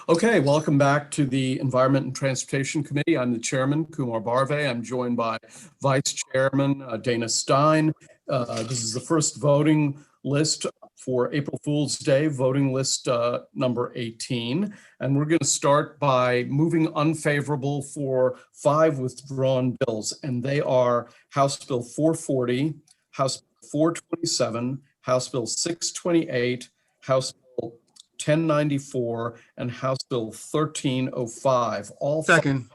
Okay, welcome back to the Environment and Transportation Committee. I'm the chairman, Kumar Barve. I'm joined by Vice Chairman Dana Stein. This is the first voting list for April Fool's Day, voting list number 18. And we're going to start by moving unfavorable for 5 withdrawn bills. And they are House Bill 440, House Bill 427, House Bill 628, House Bill 1094, and House Bill 1305. All second.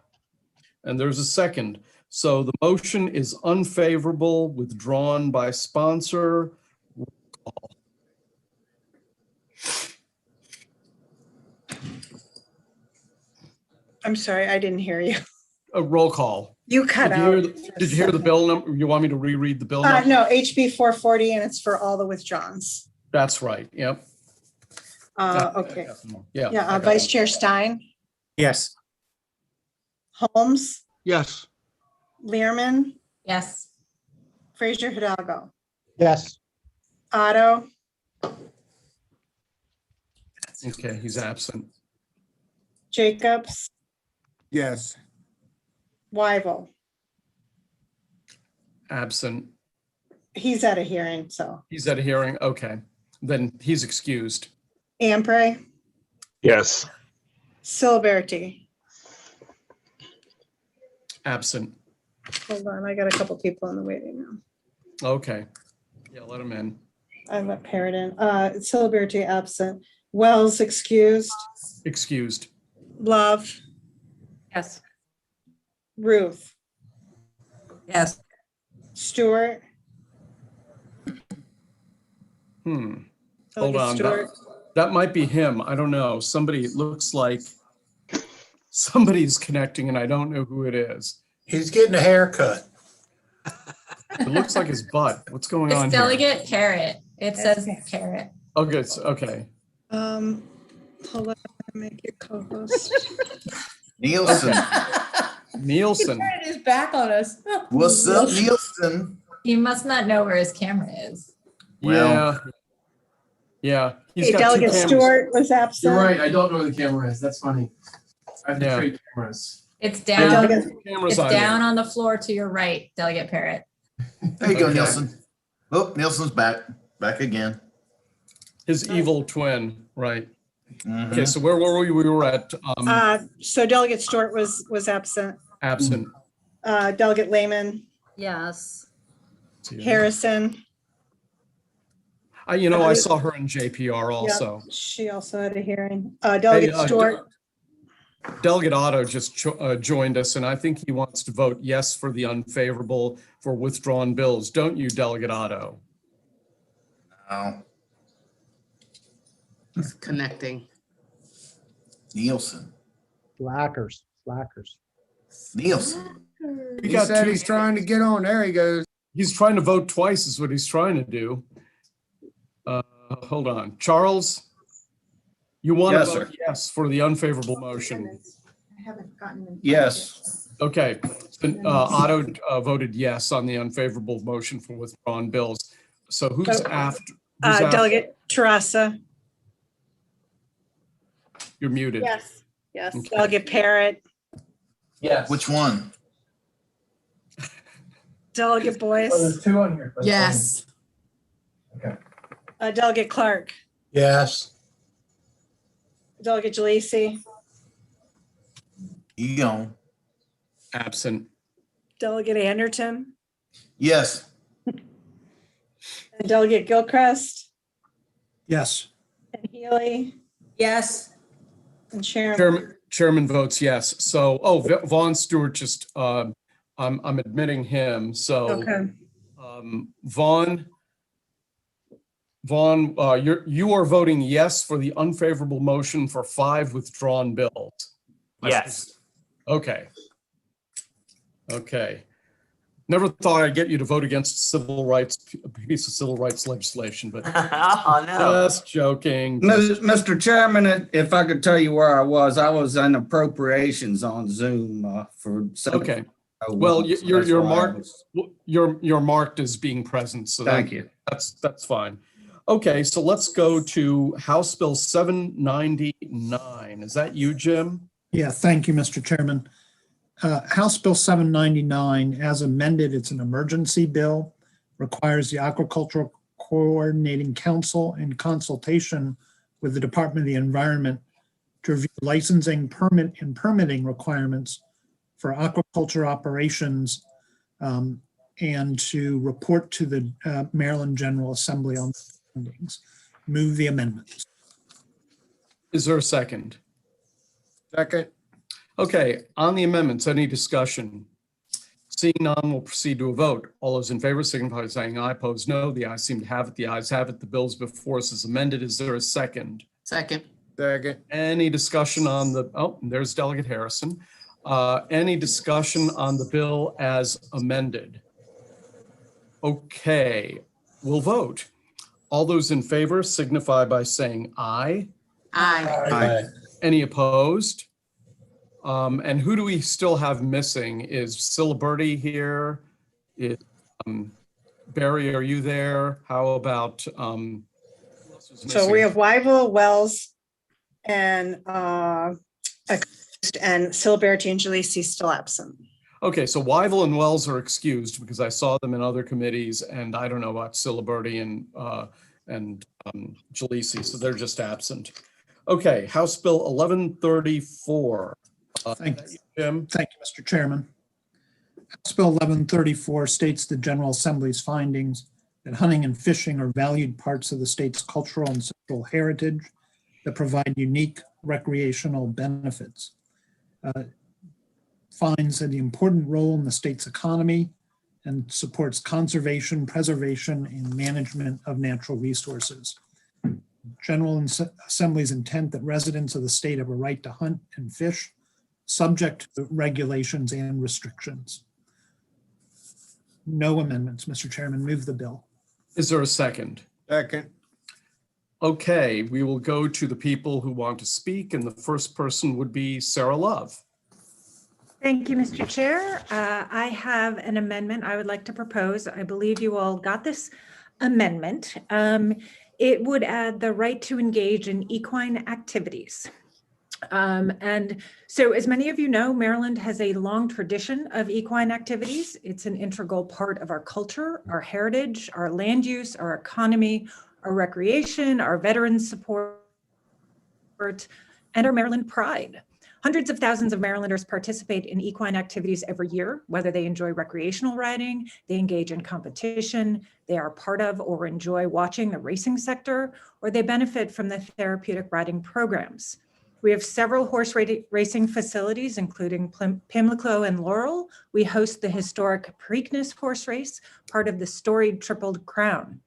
And there's a second. So the motion is unfavorable, withdrawn by sponsor. I'm sorry, I didn't hear you. A roll call. You cut out. Did you hear the bill number? You want me to reread the bill number? No, HB 440, and it's for all the withdrawals. That's right. Yep. Okay. Yeah. Vice Chair Stein, Yes. Holmes, Yes. Learman, Yes. Frazier Hidalgo, Yes. Otto, Okay, he's absent. Jacobs, Yes. Wyville. Absent. He's at a hearing, so. He's at a hearing. Okay, then he's excused. Ampray, Yes. Silberti. Absent. Hold on, I got a couple people in the waiting room. Okay. Yeah, let him in. I let Parrot in. Silberti absent. Wells excused. Excused. Love, Yes. Ruth, Yes. Stewart. Hold Delegate on. Stewart. That might be him. I don't know. Somebody, it looks like somebody's connecting and I don't know who it is. He's getting a haircut. It looks like his butt. What's going on It's here? Delegate Carrot. It says Carrot. Oh, good. Okay. Hold on, make you co-host. Nielsen. Nielsen. Carrot is back on us. What's up, Nielsen? He must not know where his camera is. Yeah. Yeah. He's Okay, got Delegate 2 cameras. Stewart was absent. You're right. I don't know where the camera is. That's funny. I have Yeah. to trade cameras. It's Yeah, down. Delegate- two cameras It's on down there. on the floor to your right, Delegate Parrot. There you go, Okay. Nielsen. Oh, Nielsen's back. Back again. His evil twin. Right. Mhm. Okay. So where were we? We were at So Delegate Stewart was absent. absent. Delegate Lehman, Yes. Harrison. I saw her in JPR also. Yep, she also had a hearing. Delegate Hey, Stewart, Delegate Otto just joined us, and I think he wants to vote yes for the unfavorable for withdrawn bills. Don't you, Delegate Otto? Now, It's connecting. Nielsen. Slackers. Nielsen. We He got said two- he's trying to get on. There he goes. He's trying to vote twice is what he's trying to do. Hold on. Charles, you want to Yes, vote sir. yes for the unfavorable motion? I haven't gotten them. Yes. Okay. Otto voted yes on the unfavorable motion for withdrawn bills. So who's Okay. after? Who's after? Delegate Teresa, You're muted. yes. Okay. Delegate Parrot, Yes. Which one? Delegate Oh, Boyce, there's 2 on here. That's Yes. funny. Delegate Clark, Yes. Delegate Jalisi, You gone. Absent. Delegate Anderton, Yes. and Delegate Gilchrist, Yes. and Healy, Yes. and Chairman. Chairman votes yes. So, Vaughn Stewart just, I'm admitting him. So, Okay. Vaughn, you are voting yes for the unfavorable motion for 5 withdrawn bills. Yes. Okay. Never thought I'd get you to vote against a piece of civil rights legislation, but Oh, no. just joking. Mr. Chairman, if I could tell you where I was in appropriations on Zoom for. Okay. Well, you're marked as being present, so Thank you. that's fine. Okay, so let's go to House Bill 799. Is that you, Jim? Yeah, thank you, Mr. Chairman. House Bill 799, as amended, it's an emergency bill, requires the Aquaculture Coordinating Council in consultation with the Department of the Environment to review licensing, permitting requirements for aquaculture operations and to report to the Maryland General Assembly on findings. Move the amendments. Is there a second? Second. Okay, on the amendments, any discussion? Seeing none, we'll proceed to a vote. All those in favor signify by saying aye. Opposed, no. The ayes seem to have it. The ayes have it. The bill's before us is amended. Is there a second? Second. Second. Any discussion on the, oh, there's Delegate Harrison. Any discussion on the bill as amended? Okay, we'll vote. All those in favor signify by saying aye. Aye. Any opposed? And who do we still have missing? Is Siliberti here? Is, Barry, are you there? How about, who else was So we missing? have Wyville, Wells, and Siliberti and Jalisi still absent. Okay, so Wyville and Wells are excused because I saw them in other committees, and I don't know about Siliberti and Jalisi, so they're just absent. Okay, House Bill 1134. Thank you. Jim? Thank you, Mr. Chairman. House Bill 1134 states the General Assembly's findings that hunting and fishing are valued parts of the state's cultural and social heritage that provide unique recreational benefits. Finds the important role in the state's economy and supports conservation, preservation, and management of natural resources. General Assembly's intent that residents of the state have a right to hunt and fish, subject to regulations and restrictions. No amendments, Mr. Chairman. Move the bill. Is there a second? Second. Okay, we will go to the people who want to speak, and the first person would be Sarah Love. Thank you, Mr. Chair. I have an amendment I would like to propose. I believe you all got this amendment. It would add the right to engage in equine activities. And so as many of you know, Maryland has a long tradition of equine activities. It's an integral part of our culture, our heritage, our land use, our economy, our recreation, our veterans support, and our Maryland pride. Hundreds of thousands of Marylanders participate in equine activities every year, whether they enjoy recreational riding, they engage in competition, they are part of or enjoy watching the racing sector, or they benefit from the therapeutic riding programs. We have several horse racing facilities, including Pimlico and Laurel. We host the historic Preakness horse race, part of the storied Triple Crown.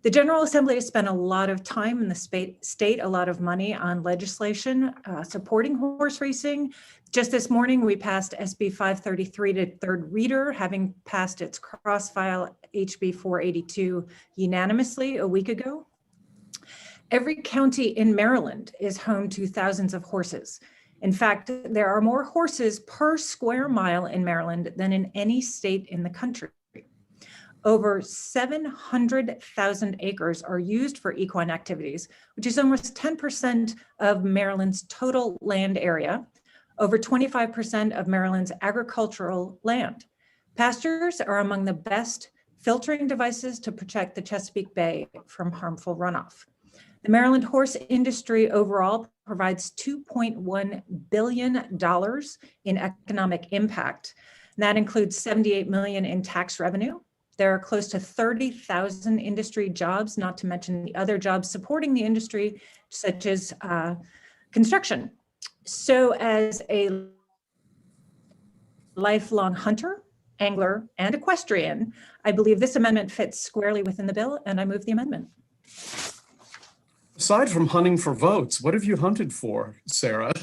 The General Assembly has spent a lot of time in the state, a lot of money on legislation supporting horse racing. Just this morning, we passed SB 533 to third reader, having passed its cross-file HB 482 unanimously a week ago. Every county in Maryland is home to thousands of horses. In fact, there are more horses per square mile in Maryland than in any state in the country. Over 700,000 acres are used for equine activities, which is almost 10% of Maryland's total land area, over 25% of Maryland's agricultural land. Pastures are among the best filtering devices to protect the Chesapeake Bay from harmful runoff. The Maryland horse industry overall provides $2.1 billion in economic impact. And that includes $78 million in tax revenue. There are close to 30,000 industry jobs, not to mention the other jobs supporting the industry, such as construction. So as a lifelong hunter, angler, and equestrian, I believe this amendment fits squarely within the bill, and I move the amendment. Aside from hunting for votes, what have you hunted for, Sarah?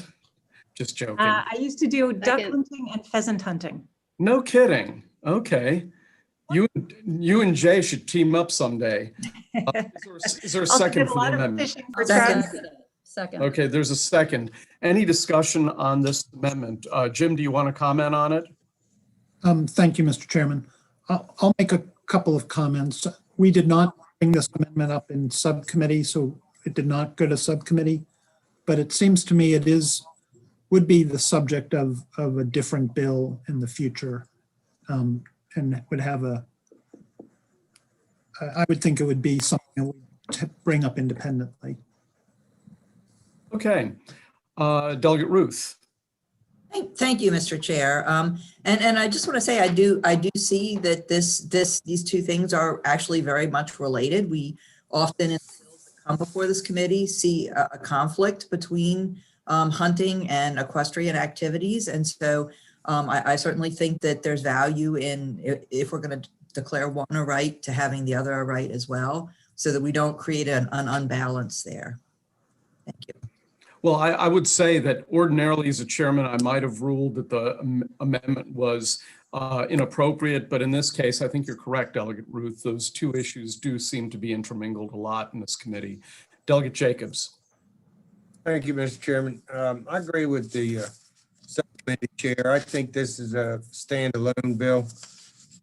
Just joking. I used to do duck Second. hunting and pheasant hunting. No kidding. Okay. You and Jay should team up someday. Is there a Also second did a for the lot of amendment? fishing for Second. trout. Second. Okay, there's a second. Any discussion on this amendment? Jim, do you want to comment on it? Thank you, Mr. Chairman. I'll make a couple of comments. We did not bring this amendment up in subcommittee, so it did not go to subcommittee. But it seems to me would be the subject of a different bill in the future. And would have I would think it would be something that we bring up independently. Okay. Delegate Ruth. Thank you, Mr. Chair. And I just want to say, I do see that these two things are actually very much related. We often in the bills that come before this committee see a conflict between hunting and equestrian activities. And so I certainly think that there's value in, if we're going to declare one a right, to having the other a right as well, so that we don't create an unbalance there. Thank you. Well, I would say that ordinarily as a chairman, I might have ruled that the amendment was inappropriate, but in this case, I think you're correct, Delegate Ruth. Those two issues do seem to be intermingled a lot in this committee. Delegate Jacobs. Thank you, Mr. Chairman. I agree with the subcommittee chair. I think this is a standalone bill.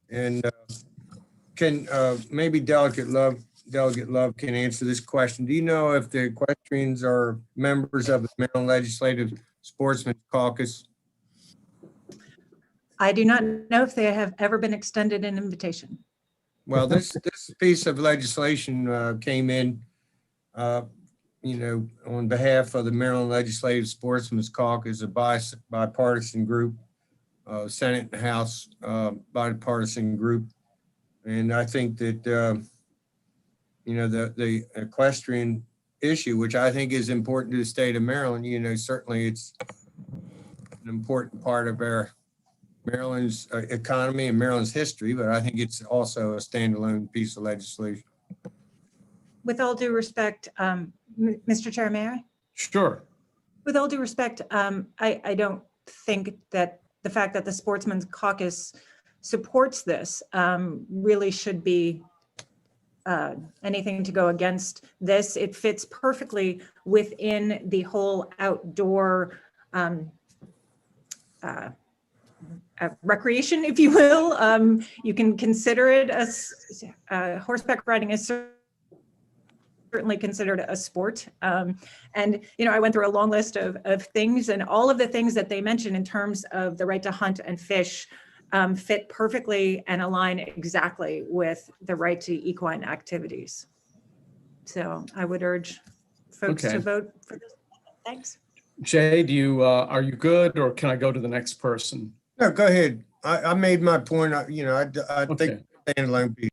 And can maybe Delegate Love can answer this question. Do you know if the equestrians are members of the Maryland Legislative Sportsmen's Caucus? I do not know if they have ever been extended an invitation. Well, this piece of legislation came in, on behalf of the Maryland Legislative Sportsmen's Caucus, a bipartisan group, Senate and House bipartisan group. And I think that, the equestrian issue, which I think is important to the state of Maryland, certainly it's an important part of Maryland's economy and Maryland's history, but I think it's also a standalone piece of legislation. With all due respect, Mr. Chair, may I? Sure. With all due respect, I don't think that the fact that the Sportsmen's Caucus supports this really should be anything to go against this. It fits perfectly within the whole outdoor recreation, if you will. You can consider it as horseback riding is certainly considered a sport. And, I went through a long list of things, and all of the things that they mentioned in terms of the right to hunt and fish fit perfectly and align exactly with the right to equine activities. So I would urge folks to vote for this. Thanks. Jay, are you good, or can I go to the next person? No, go ahead. I made my point. I Okay. think standalone piece.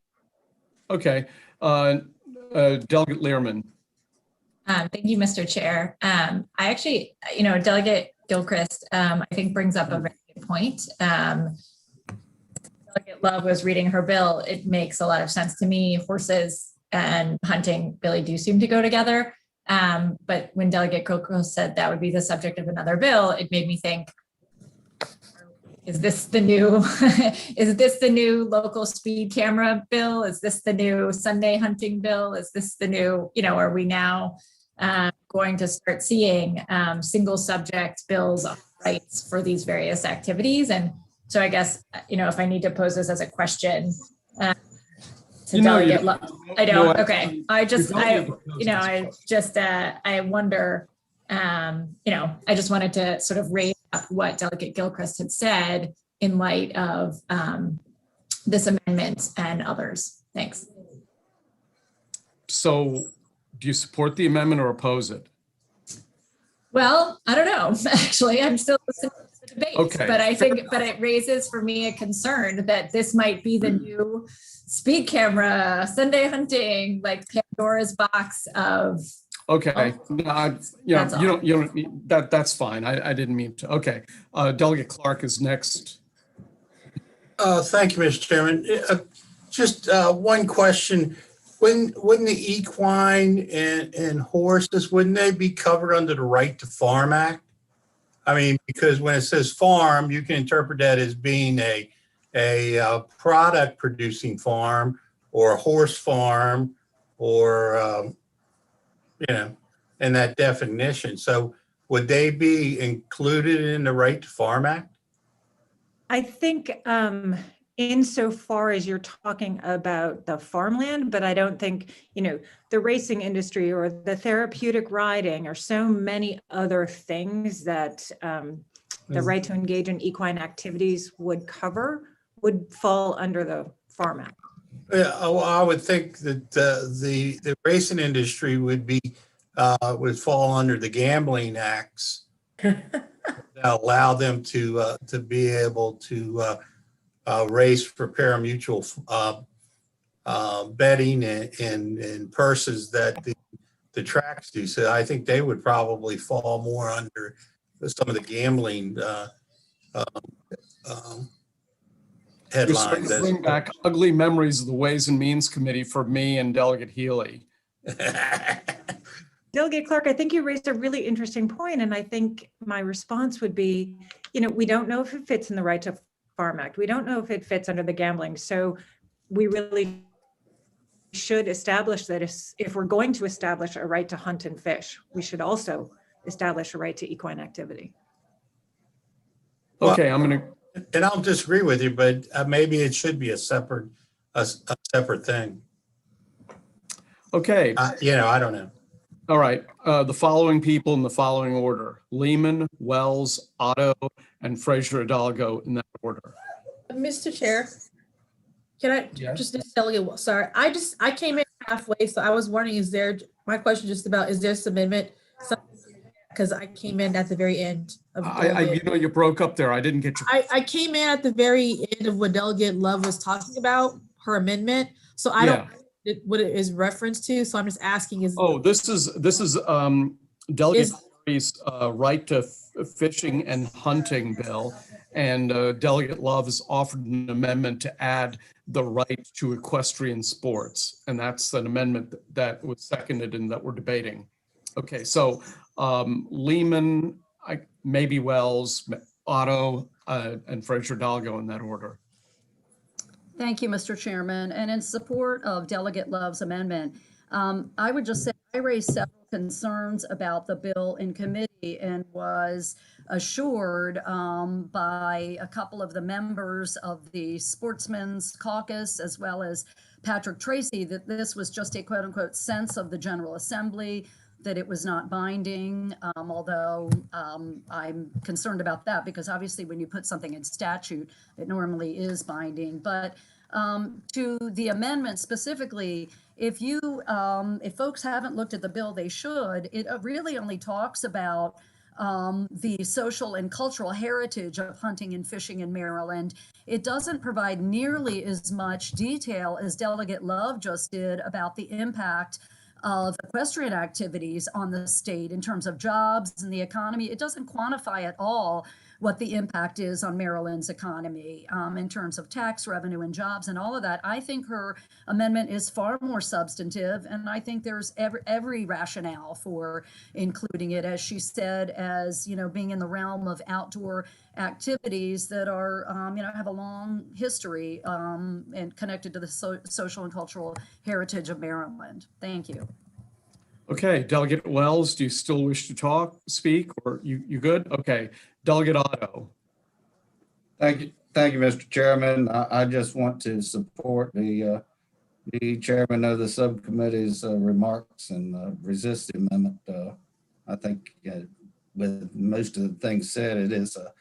Okay. Delegate Learman. Thank you, Mr. Chair. I actually, Delegate Gilchrist, I think brings up a very good point. Delegate Love was reading her bill. It makes a lot of sense to me. Horses and hunting really do seem to go together. But when Delegate Gilchrist said that would be the subject of another bill, it made me think, is this the new local speed camera bill? Is this the new Sunday hunting bill? Is this the new, are we now going to start seeing single subject bills of rights for these various activities? And so I guess, if I need to pose this as a question to Delegate Love, I don't. Okay. I wonder, I just wanted to sort of raise up what Delegate Gilchrist had said in light of this amendment and others. Thanks. So do you support the amendment or oppose it? Well, I don't know. Actually, I'm still listening to the debate, Okay. But it raises for me a concern that this might be the new speed camera, Sunday hunting, like Pandora's box of. Okay. No, that's fine. I didn't mean to. Okay. Delegate Clark is next. Thank you, Mr. Chairman. Just one question. Wouldn't the equine and horses, wouldn't they be covered under the Right to Farm Act? I mean, because when it says farm, you can interpret that as being a product producing farm or a horse farm or, in that definition. So would they be included in the Right to Farm Act? I think insofar as you're talking about the farmland, but I don't think, the racing industry or the therapeutic riding or so many other things that the right to engage in equine activities would cover would fall under the Farm Act. Yeah, I would think that the racing industry would fall under the gambling acts that allow them to be able to race for parimutuel betting and purses that the tracks do. So I think they would probably fall more under some of the gambling You're starting headlines. to bring back ugly memories of the Ways and Means Committee for me and Delegate Healy. Delegate Clark, I think you raised a really interesting point, and I think my response would be, we don't know if it fits in the Right to Farm Act. We don't know if it fits under the gambling. So we really should establish that if we're going to establish a right to hunt and fish, we should also establish a right to equine activity. Okay, and I'll disagree with you, but maybe it should be a separate thing. Okay. I don't know. All right. The following people in the following order: Lehman, Wells, Otto, and Fraser Hidalgo in that order. Mr. Chair, can I Yes. just delegate? Sorry, I came in halfway, so I was wondering, my question just about, is there some amendment? Because I came in at the very end of. You broke up there. I didn't get you. I came in at the very end of what Delegate Love was talking about, her amendment. So I don't know what it is referenced to. So I'm just asking This is Delegate Perry's right to fishing and hunting bill. And Delegate Love has offered an amendment to add the right to equestrian sports. And that's an amendment that was seconded and that we're debating. Okay, so Lehman, maybe Wells, Otto, and Fraser Hidalgo in that order. Thank you, Mr. Chairman. And in support of Delegate Love's amendment, I would just say I raised several concerns about the bill in committee and was assured by a couple of the members of the Sportsman's Caucus, as well as Patrick Tracy, that this was just a quote unquote sense of the General Assembly, that it was not binding, although I'm concerned about that because obviously when you put something in statute, it normally is binding. But to the amendment specifically, if folks haven't looked at the bill, they should. It really only talks about the social and cultural heritage of hunting and fishing in Maryland. It doesn't provide nearly as much detail as Delegate Love just did about the impact of equestrian activities on the state in terms of jobs and the economy. It doesn't quantify at all what the impact is on Maryland's economy in terms of tax revenue and jobs and all of that. I think her amendment is far more substantive, and I think there's every rationale for including it, as she said, as being in the realm of outdoor activities that are have a long history and connected to the social and cultural heritage of Maryland. Thank you. Okay, Delegate Wells, do you still wish to speak, or you good? Okay, Delegate Otto. Thank you, Mr. Chairman. I just want to support the chairman of the subcommittee's remarks and resist the amendment. I think with most of the things said, it is a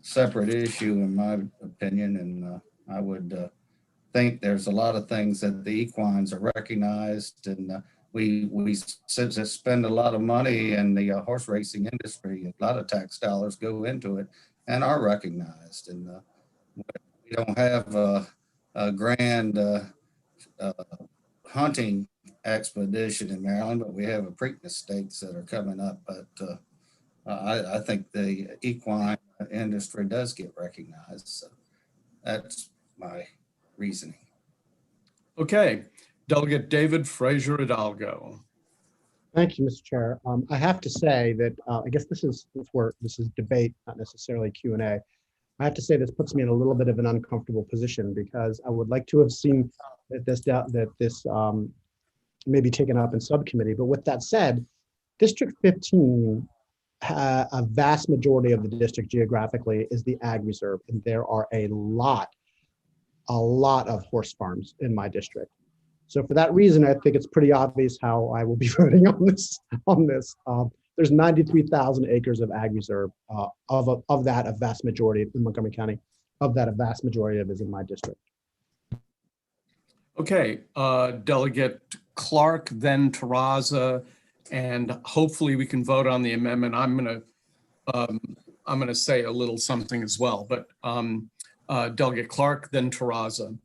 separate issue in my opinion, and I would think there's a lot of things that the equines are recognized, and we spend a lot of money in the horse racing industry. A lot of tax dollars go into it and are recognized. And we don't have a grand hunting expedition in Maryland, but we have a Preakness Stakes that are coming up. But I think the equine industry does get recognized. So that's my reasoning. Okay, Delegate David Fraser Hidalgo. Thank you, Mr. Chair. I have to say that I guess this is debate, not necessarily Q&A. I have to say this puts me in a little bit of an uncomfortable position because I would like to have seen that this may be taken up in subcommittee. But with that said, District 15, a vast majority of the district geographically is the ag reserve, and there are a lot a lot of horse farms in my district. So for that reason, I think it's pretty obvious how I will be voting on this. There's 93,000 acres of ag reserve. Of that, a vast majority in Montgomery County. Of that, a vast majority of it is in my district. Okay, Delegate Clark, then Terraza, and hopefully we can vote on the amendment. I'm gonna say a little something as well, but Delegate Clark, then Terraza.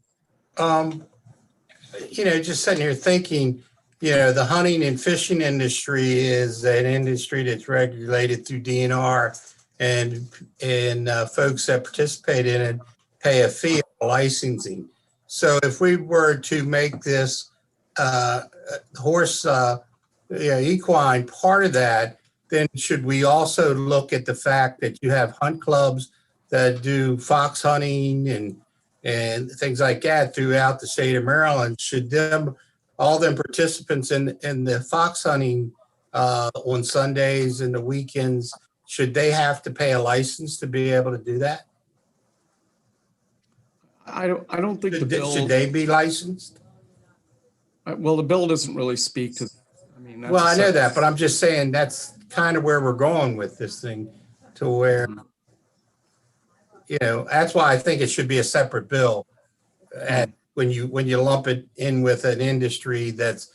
Just sitting here thinking, the hunting and fishing industry is an industry that's regulated through DNR, and folks that participate in it pay a fee for licensing. So if we were to make this horse equine part of that, then should we also look at the fact that you have hunt clubs that do fox hunting and things like that throughout the state of Maryland? Should all them participants in the fox hunting on Sundays and the weekends, should they have to pay a license to be able to do that? I don't think the bill. Should they be licensed? Well, the bill doesn't really speak to. I mean, that's Well, I know that, but I'm just saying that's kind of where we're going with this thing, to where, that's why I think it should be a separate bill. And when you lump it in with an industry that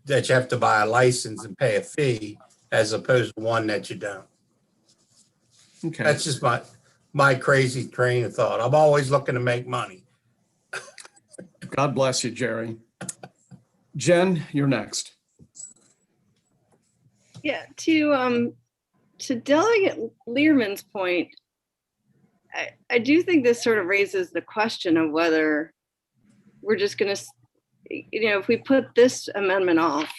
you have to buy a license and pay a fee, as opposed to one that you don't. Okay. That's just my crazy train of thought. I'm always looking to make money. God bless you, Jerry. Jen, you're next. Yeah, to Delegate Learman's point, I do think this sort of raises the question of whether we're just going to, if we put this amendment off,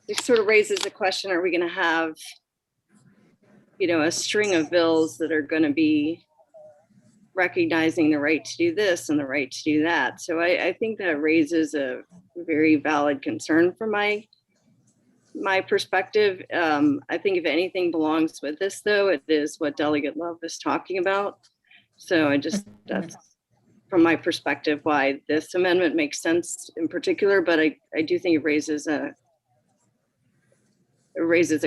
it sort of raises the question, are we going to have, a string of bills that are going to be recognizing the right to do this and the right to do that? So I think that raises a very valid concern from my perspective. I think if anything belongs with this, though, it is what Delegate Love is talking about. So that's from my perspective why this amendment makes sense in particular, but I do think it raises a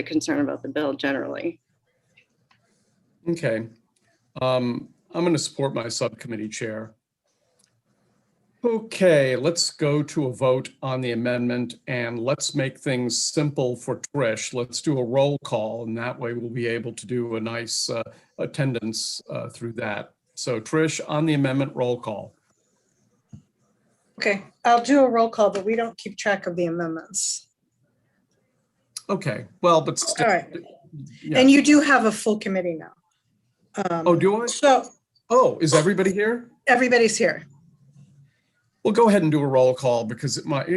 concern about the bill generally. Okay. I'm going to support my subcommittee chair. Okay, let's go to a vote on the amendment, and let's make things simple for Trish. Let's do a roll call, and that way we'll be able to do a nice attendance through that. So Trish, on the amendment, roll call. Okay, I'll do a roll call, but we don't keep track of the amendments. Okay, well, but still. All right. Yeah. And you do have a full committee now. Oh, do I? Oh, is everybody here? Everybody's here. We'll go ahead and do a roll call because it might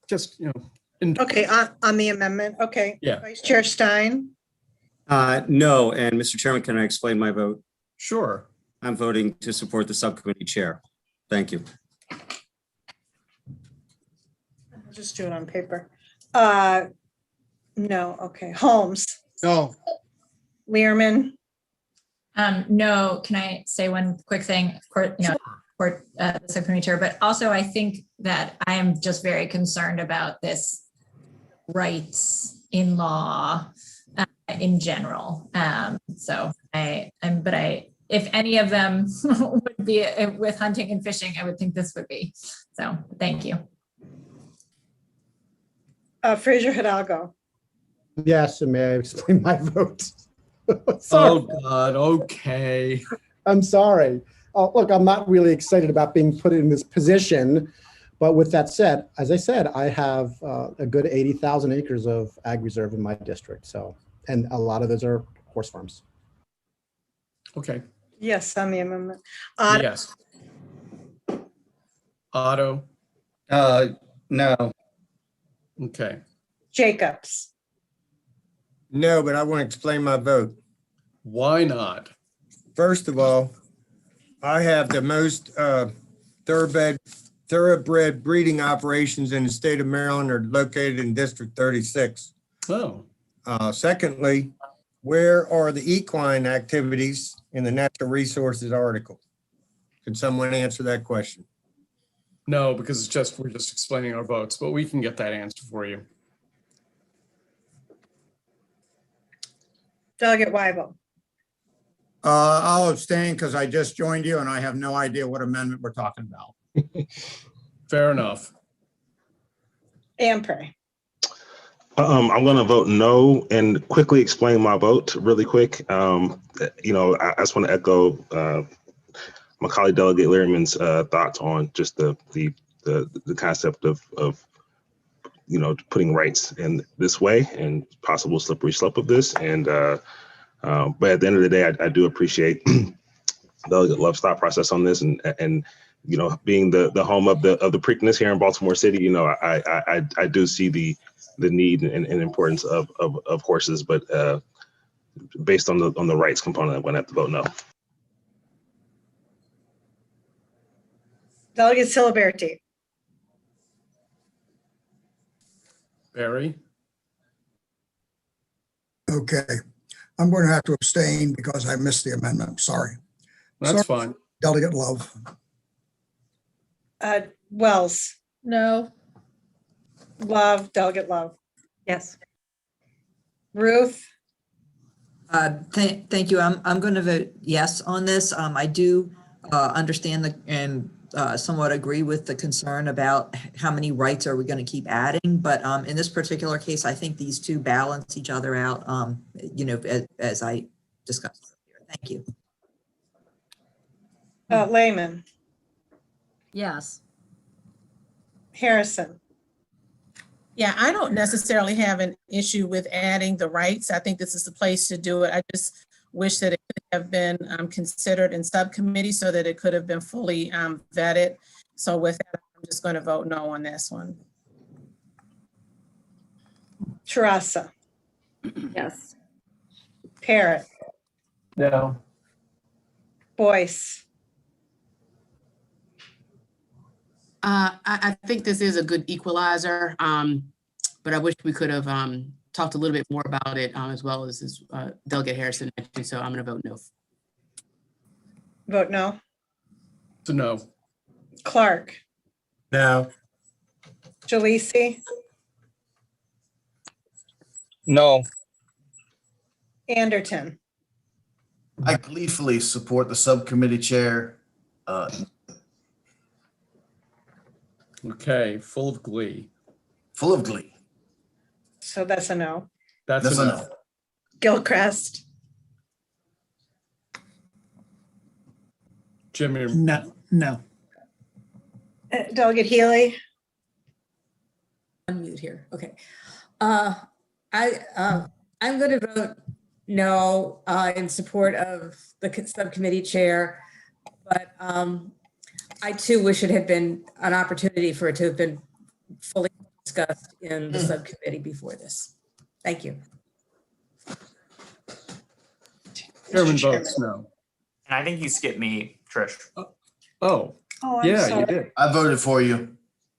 just, Okay, on the amendment. Okay. Yeah. Vice Chair Stein. No, and Mr. Chairman, can I explain my vote? Sure. I'm voting to support the subcommittee chair. Thank you. I'll just do it on paper. No, okay. Holmes. No. Learman. No, can I say one quick thing? Of course, for the subcommittee chair, but also I think that I am just very concerned about this rights in law in general. If any of them would be with hunting and fishing, I would think this would be. So thank you. Fraser Hidalgo. Yes, and may I explain my vote? Oh God, okay. I'm sorry. Look, I'm not really excited about being put in this position, but with that said, as I said, I have a good 80,000 acres of ag reserve in my district. So, and a lot of those are horse farms. Okay. Yes, on the amendment. Yes. Otto. No. Okay. Jacobs. No, but I want to explain my vote. Why not? First of all, I have the most thoroughbred breeding operations in the state of Maryland are located in District 36. Oh. Secondly, where are the equine activities in the natural resources article? Can someone answer that question? No, because we're just explaining our votes, but we can get that answer for you. Delegate Weibel. I'll abstain because I just joined you and I have no idea what amendment we're talking about. Fair enough. Ampray. I'm going to vote no and quickly explain my vote really quick. I just want to echo my colleague Delegate Lehrman's thoughts on just the concept of putting rights in this way and possible slippery slope of this. And but at the end of the day, I do appreciate Delegate Love's thought process on this, and being the home of the Preakness here in Baltimore City, I do see the need and importance of horses, but based on the rights component, I'm going to have to vote no. Delegate Siliberti. Barry? Okay, I'm going to have to abstain because I missed the amendment. Sorry. That's fine. Delegate Love. Wells. No. Love, Delegate Love. Yes. Ruth. Thank you. I'm going to vote yes on this. I do understand and somewhat agree with the concern about how many rights are we going to keep adding. But in this particular case, I think these two balance each other out, as I discussed earlier. Thank you. Lehman. Yes. Harrison. Yeah, I don't necessarily have an issue with adding the rights. I think this is the place to do it. I just wish that it could have been considered in subcommittee so that it could have been fully vetted. So with that, I'm just going to vote no on this one. Teresa. Yes. Parrott. No. Boyce. I think this is a good equalizer, but I wish we could have talked a little bit more about it as well as Delegate Harrison mentioned, so I'm going to vote no. Vote no. It's a no. Clark. No. Jalisi. No. Anderton. I gleefully support the subcommittee chair. Okay, full of glee. Full of glee. So that's a no. That's a no. Gilchrist. Jimmy. No. Delegate Healy. Unmute here. Okay. I'm going to vote no in support of the subcommittee chair, but I too wish it had been an opportunity for it to have been fully discussed in the subcommittee before this. Thank you. Chairman votes no. And I think you skipped me, Trish. Oh, I'm yeah, sorry. you did. I voted for you.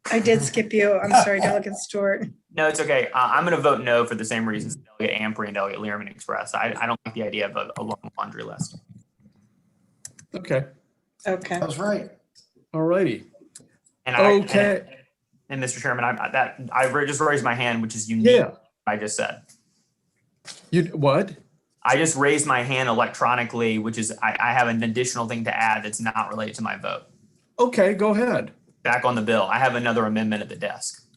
I did skip you. I'm sorry, Delegate Stewart. No, it's okay. I'm going to vote no for the same reasons Delegate Ampry and Delegate Lehrman expressed. I don't like the idea of a long laundry list. Okay. Okay. That was right. All righty. And Okay. And Mr. Chairman, I just raised my hand, which is unique. Yeah. I just said. You what? I just raised my hand electronically, which is I have an additional thing to add that's not related to my vote. Okay, go ahead. Back on the bill. I have another amendment at the desk.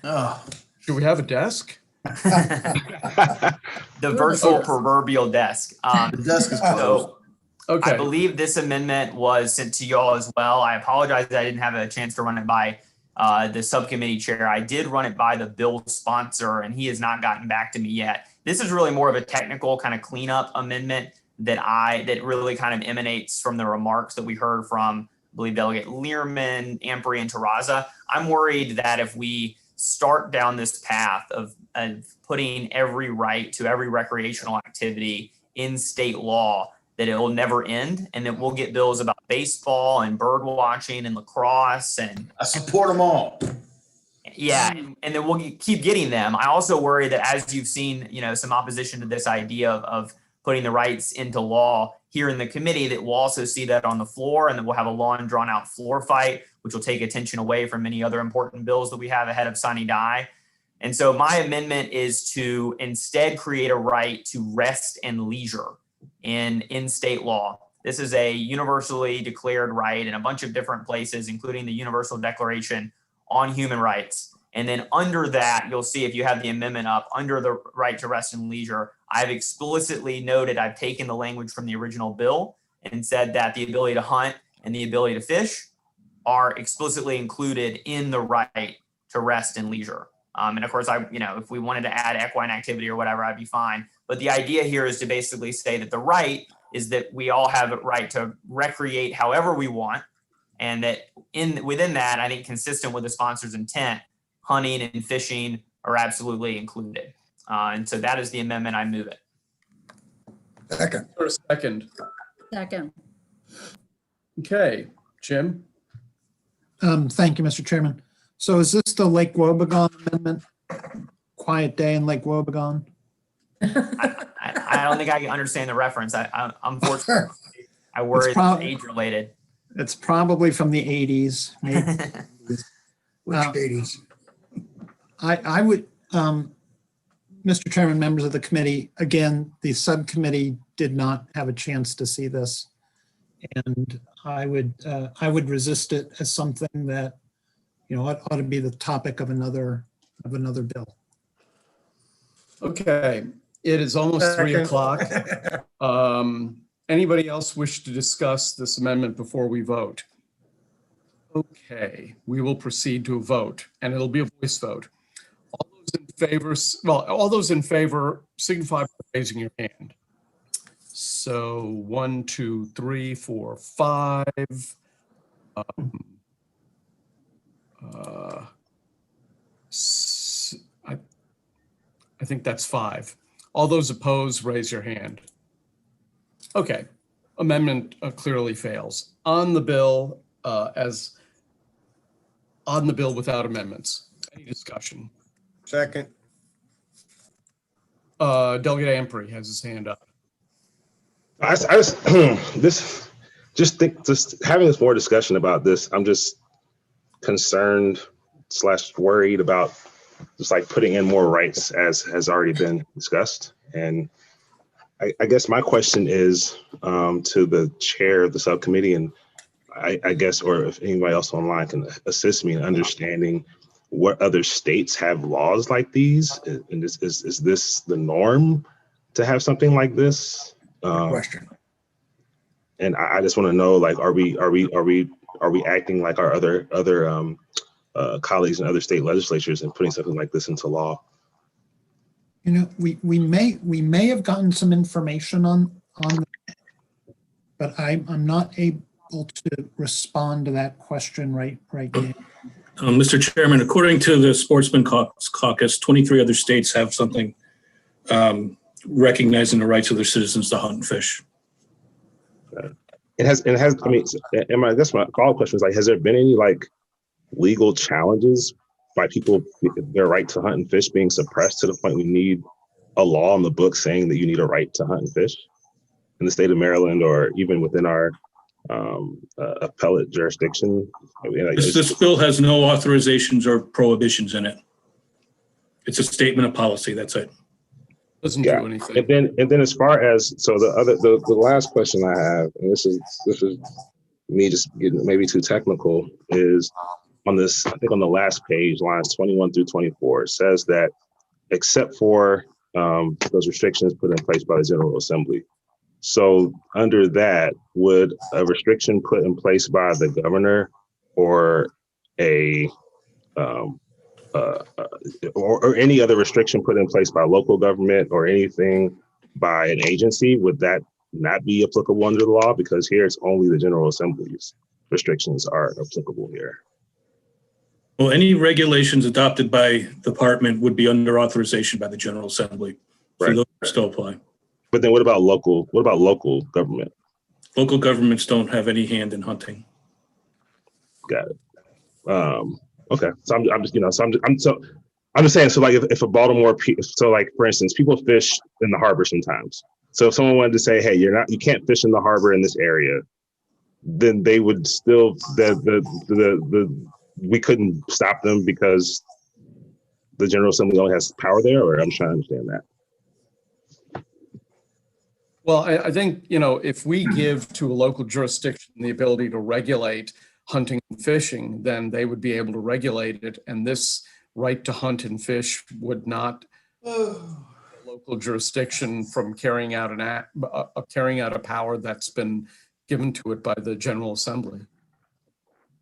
Oh. Do we have a desk? The virtual proverbial desk. The desk is closed. Okay. I believe this amendment was sent to y'all as well. I apologize that I didn't have a chance to run it by the subcommittee chair. I did run it by the bill sponsor, and he has not gotten back to me yet. This is really more of a technical kind of cleanup amendment that really kind of emanates from the remarks that we heard from, I believe, Delegate Lehrman, Ampry, and Terraza. I'm worried that if we start down this path of putting every right to every recreational activity in state law, that it will never end, and that we'll get bills about baseball and bird watching and lacrosse. And I support them all. Yeah, and then we'll keep getting them. I also worry that as you've seen, some opposition to this idea of putting the rights into law here in the committee, that we'll also see that on the floor, and that we'll have a long drawn out floor fight, which will take attention away from many other important bills that we have ahead of sine die. And so my amendment is to instead create a right to rest and leisure in state law. This is a universally declared right in a bunch of different places, including the Universal Declaration on Human Rights. And then under that, you'll see, if you have the amendment up, under the right to rest and leisure, I've explicitly noted, I've taken the language from the original bill and said that the ability to hunt and the ability to fish are explicitly included in the right to rest and leisure. And of course, if we wanted to add equine activity or whatever, I'd be fine. But the idea here is to basically say that the right is that we all have a right to recreate however we want. And that within that, I think consistent with the sponsor's intent, hunting and fishing are absolutely included. And so that is the amendment. I move it. Second. For a second. Second. Okay, Jim? Thank you, Mr. Chairman. So is this the Lake Wobegon amendment? Quiet day in Lake Wobegon? I don't think I can understand the reference. Unfortunately, I worry it's age related. It's probably from the 80s. Maybe. Which 80s? I would, Mr. Chairman, members of the committee, again, the subcommittee did not have a chance to see this. And I would resist it as something that, ought to be the topic of another bill. Okay, it is almost 3 o'clock. Anybody else wish to discuss this amendment before we vote? Okay, we will proceed to a vote, and it'll be a voice vote. All those in favor signify by raising your hand. So 1, 2, 3, 4, 5. I think that's 5. All those opposed, raise your hand. Okay, amendment clearly fails. On the bill, without amendments. Any discussion? Second. Delegate Amprey has his hand up. I just just having this more discussion about this, I'm just concerned / worried about just like putting in more rights as has already been discussed. And I guess my question is to the chair of the subcommittee, and I guess, or if anybody else online can assist me in understanding what other states have laws like these. And is this the norm to have something like this? Question. And I just want to know, like, are we acting like our other colleagues in other state legislatures and putting something like this into law? We may have gotten some information on but I'm not able to respond to that question right now. Mr. Chairman, according to the Sportsman Caucus, 23 other states have something recognizing the rights of their citizens to hunt and fish. It has. I mean, I guess my follow-up question is, like, has there been any legal challenges by people, their right to hunt and fish being suppressed to the point we need a law on the book saying that you need a right to hunt and fish in the state of Maryland, or even within our appellate jurisdiction? I mean, This bill has no authorizations or prohibitions in it. It's a statement of policy. That's it. Doesn't do anything. And then as far as, so the last question I have, and this is me just getting maybe too technical, is on this, I think on the last page, lines 21 through 24, it says that except for those restrictions put in place by the General Assembly. So under that, would a restriction put in place by the governor or or any other restriction put in place by local government or anything by an agency, would that not be applicable under the law? Because here it's only the General Assembly's restrictions are applicable here. Well, any regulations adopted by the department would be under authorization by the General Assembly. So those still apply. But then what about local government? Local governments don't have any hand in hunting. Got it. Okay. So I'm just saying, so like if a Baltimore, so like for instance, people fish in the harbor sometimes. So if someone wanted to say, hey, you can't fish in the harbor in this area, then they would still, we couldn't stop them because the General Assembly only has power there, or I'm trying to understand that. Well, I think, if we give to a local jurisdiction the ability to regulate hunting and fishing, then they would be able to regulate it. And this right to hunt and fish would not local jurisdiction from carrying out a power that's been given to it by the General Assembly.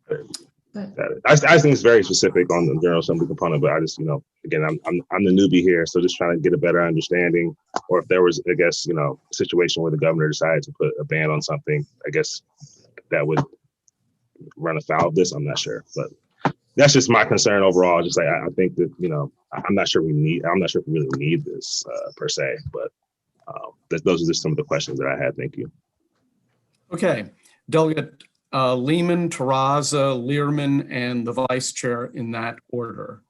I just think it's very specific on the General Assembly component, but I just, again, I'm the newbie here, so just trying to get a better understanding. Or if there was, I guess, a situation where the governor decided to put a ban on something, I guess that would run afoul of this. I'm not sure, but that's just my concern overall. Just like I think that I'm not sure if we really need this per se, but those are just some of the questions that I had. Thank you. Okay, Delegate Lehman, Terraza, Learman, and the Vice Chair in that order.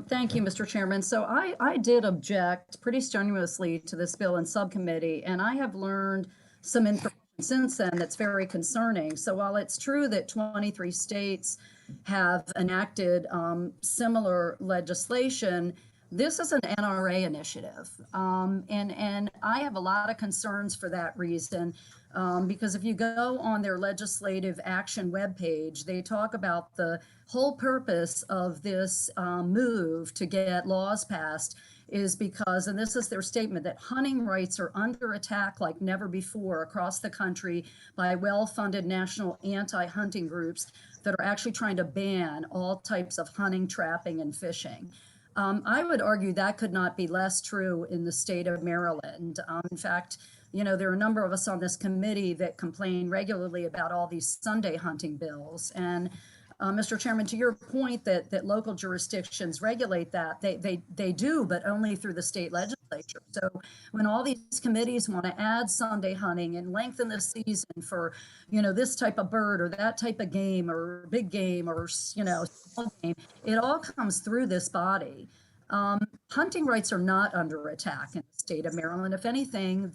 Thank you, Mr. Chairman. So I did object pretty strenuously to this bill in subcommittee, and I have learned some information since then that's very concerning. So while it's true that 23 states have enacted similar legislation, this is an NRA initiative. And I have a lot of concerns for that reason, because if you go on their legislative action webpage, they talk about the whole purpose of this move to get laws passed is because, and this is their statement, that hunting rights are under attack like never before across the country by well-funded national anti-hunting groups that are actually trying to ban all types of hunting, trapping, and fishing. I would argue that could not be less true in the state of Maryland. In fact, there are a number of us on this committee that complain regularly about all these Sunday hunting bills. And Mr. Chairman, to your point that local jurisdictions regulate that, they do, but only through the state legislature. So when all these committees want to add Sunday hunting and lengthen the season for, this type of bird or that type of game or big game or, small game, it all comes through this body. Hunting rights are not under attack in the state of Maryland. If anything,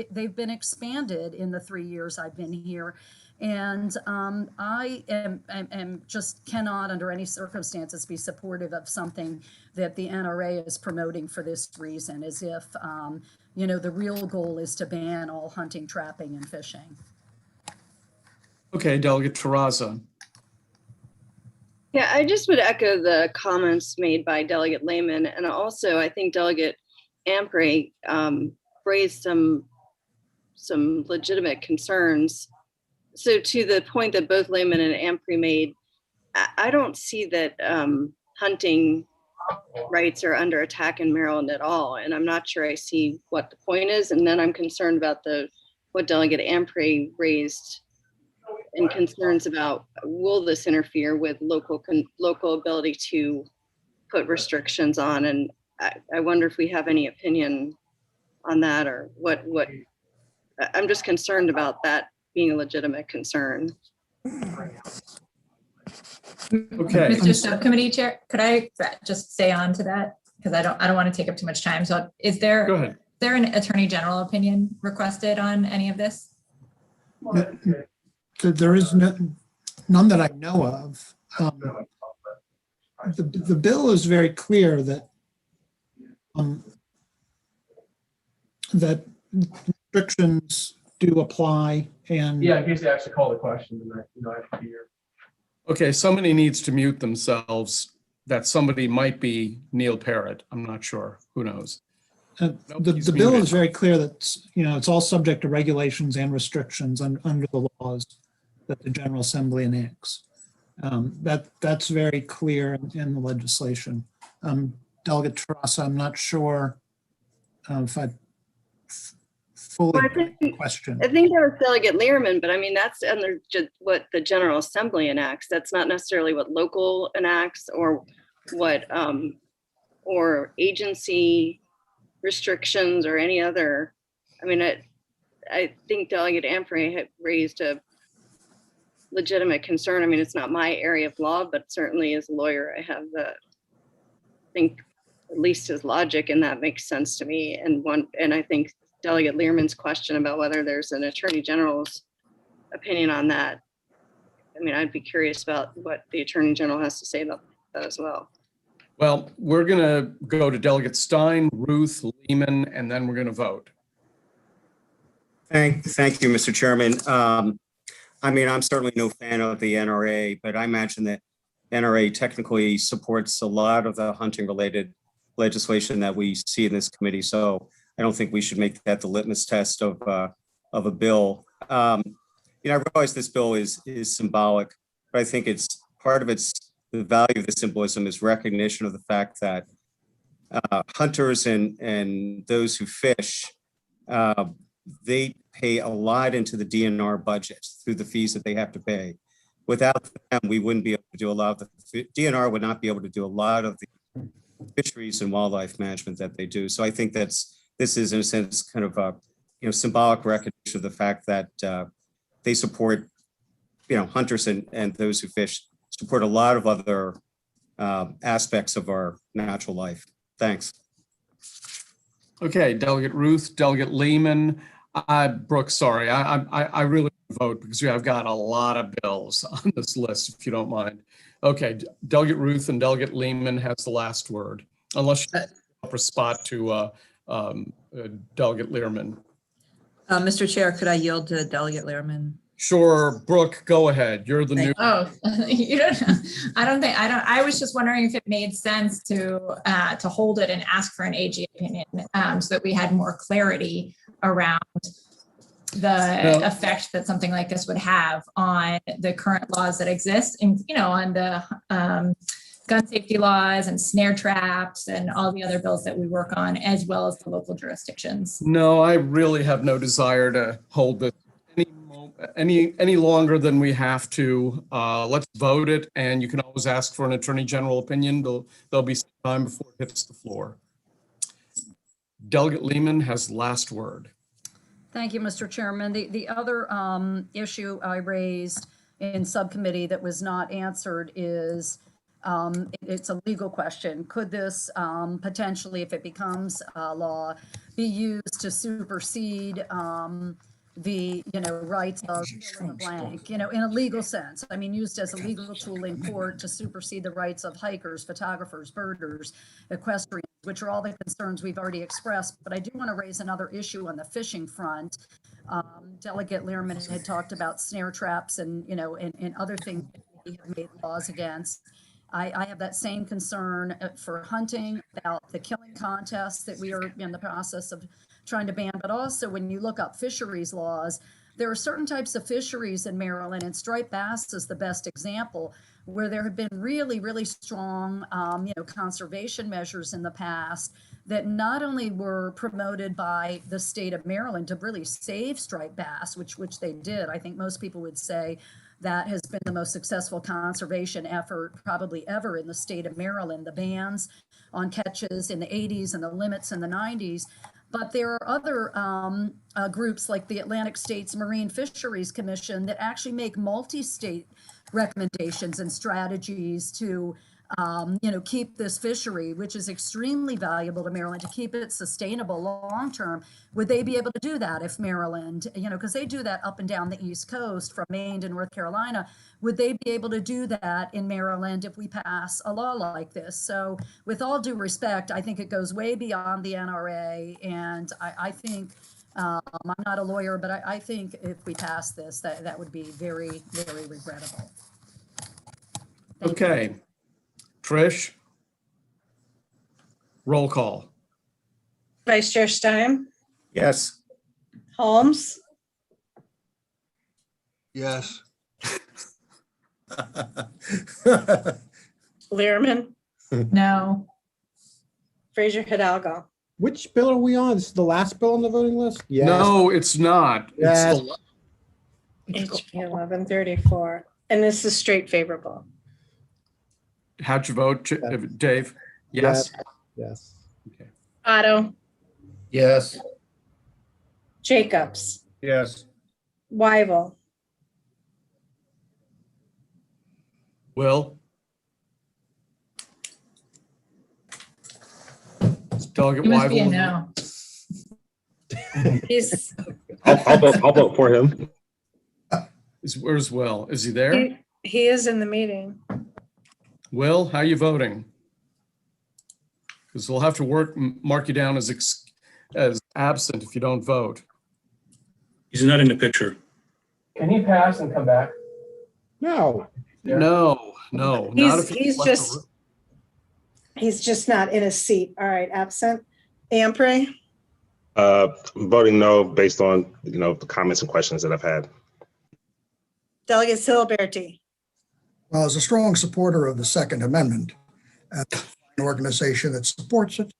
they've been expanded in the 3 years I've been here. And I am just cannot under any circumstances be supportive of something that the NRA is promoting for this reason, as if, the real goal is to ban all hunting, trapping, and fishing. Okay, Delegate Terraza. Yeah, I just would echo the comments made by Delegate Lehman, and also I think Delegate Ampray raised some legitimate concerns. So to the point that both Lehman and Ampray made, I don't see that hunting rights are under attack in Maryland at all, and I'm not sure I see what the point is. And then I'm concerned about what Delegate Ampray raised and concerns about, will this interfere with local ability to put restrictions on? And I wonder if we have any opinion on that, or what I'm just concerned about that being a legitimate concern. Okay. Mr. Subcommittee Chair, could I just stay on to that? Because I don't want to take up too much time. So is there, Go ahead. there an Attorney General opinion requested on any of this? There is none that I know of. The bill is very clear that that restrictions do apply, and Yeah, in case they actually call the question, then I have to be here. Okay, somebody needs to mute themselves. That somebody might be Neil Parrott. I'm not sure. Who knows? the bill is very clear that, it's all subject to regulations and restrictions under the laws that the General Assembly enacts. That's very clear in the legislation. Delegate Terraza, I'm not sure if I fully question. I think that was Delegate Learman, but I mean, that's under what the General Assembly enacts. That's not necessarily what local enacts or what or agency restrictions or any other. I mean, I think Delegate Ampray had raised a legitimate concern. I mean, it's not my area of law, but certainly as a lawyer, I have think at least his logic, and that makes sense to me. And I think Delegate Learman's question about whether there's an Attorney General's opinion on that. I mean, I'd be curious about what the Attorney General has to say about that as well. Well, we're going to go to Delegate Stein, Ruth, Lehman, and then we're going to vote. Thank you, Mr. Chairman. I mean, I'm certainly no fan of the NRA, but I imagine that NRA technically supports a lot of the hunting-related legislation that we see in this committee. So I don't think we should make that the litmus test of a bill. You know, I realize this bill is symbolic, but I think it's part of the value of the symbolism is recognition of the fact that hunters and those who fish, they pay a lot into the DNR budget through the fees that they have to pay. Without them, we wouldn't be able to do a lot of the DNR would not be able to do a lot of the fisheries and wildlife management that they do. So I think this is in a sense kind of a symbolic recognition of the fact that they support hunters and those who fish support a lot of other aspects of our natural life. Thanks. Okay, Delegate Ruth, Delegate Lehman. Brooke, sorry, I really vote because I've got a lot of bills on this list, if you don't mind. Okay, Delegate Ruth and Delegate Lehman has the last word, unless you offer a spot to Delegate Lehrman. Mr. Chair, could I yield to Delegate Lehrman? Sure, Brooke, go ahead. You're the new. Oh, you don't. I was just wondering if it made sense to hold it and ask for an AG opinion, so that we had more clarity around the effect that something like this would have on the current laws that exist, and on the gun safety laws and snare traps and all the other bills that we work on, as well as the local jurisdictions. No, I really have no desire to hold this any longer than we have to. Let's vote it, and you can always ask for an Attorney General opinion. There'll be some time before it hits the floor. Delegate Lehman has last word. Thank you, Mr. Chairman. The other issue I raised in subcommittee that was not answered is it's a legal question. Could this potentially, if it becomes law, be used to supersede the rights of fill in the blank, in a legal sense? I mean, used as a legal tool in court to supersede the rights of hikers, photographers, birders, equestrians, which are all the concerns we've already expressed. But I do want to raise another issue on the fishing front. Delegate Lehrman had talked about snare traps and other things that we have made laws against. I have that same concern for hunting, about the killing contests that we are in the process of trying to ban. But also when you look up fisheries laws, there are certain types of fisheries in Maryland, and striped bass is the best example, where there have been really, really strong, conservation measures in the past that not only were promoted by the state of Maryland to really save striped bass, which they did. I think most people would say that has been the most successful conservation effort probably ever in the state of Maryland, the bans on catches in the 80s and the limits in the 90s. But there are other groups like the Atlantic States Marine Fisheries Commission that actually make multi-state recommendations and strategies to keep this fishery, which is extremely valuable to Maryland, to keep it sustainable long-term. Would they be able to do that if Maryland, because they do that up and down the East Coast from Maine to North Carolina, would they be able to do that in Maryland if we pass a law like this? So with all due respect, I think it goes way beyond the NRA. And I think, I'm not a lawyer, but I think if we pass this, that would be very, very regrettable. Okay. Trish, roll call. Vice Chair Stein, Yes. Holmes, Yes. Lehrman, No. Fraser Hidalgo. Which bill are we on? This is the last bill on the voting list? Yes. No, it's not. Yes. It's HB 1134. And this is straight favorable. how'd you vote, Dave? Yes? Yes. Okay. Otto, Yes. Jacobs, Yes. Wyval, Will? Delegate You must be a Weigel. no. He's, I'll vote for him. Where's Will? Is he there? He is in the meeting. Will, how you voting? Because we'll have to mark you down as absent if you don't vote. He's not in the picture. Can he pass and come back? No. No, not if He's left the room. he's just not in a seat. All right, absent. Ampray, I'm voting no based on, the comments and questions that I've had. Delegate Siliberti, Well, as a strong supporter of the Second Amendment, an organization that supports it,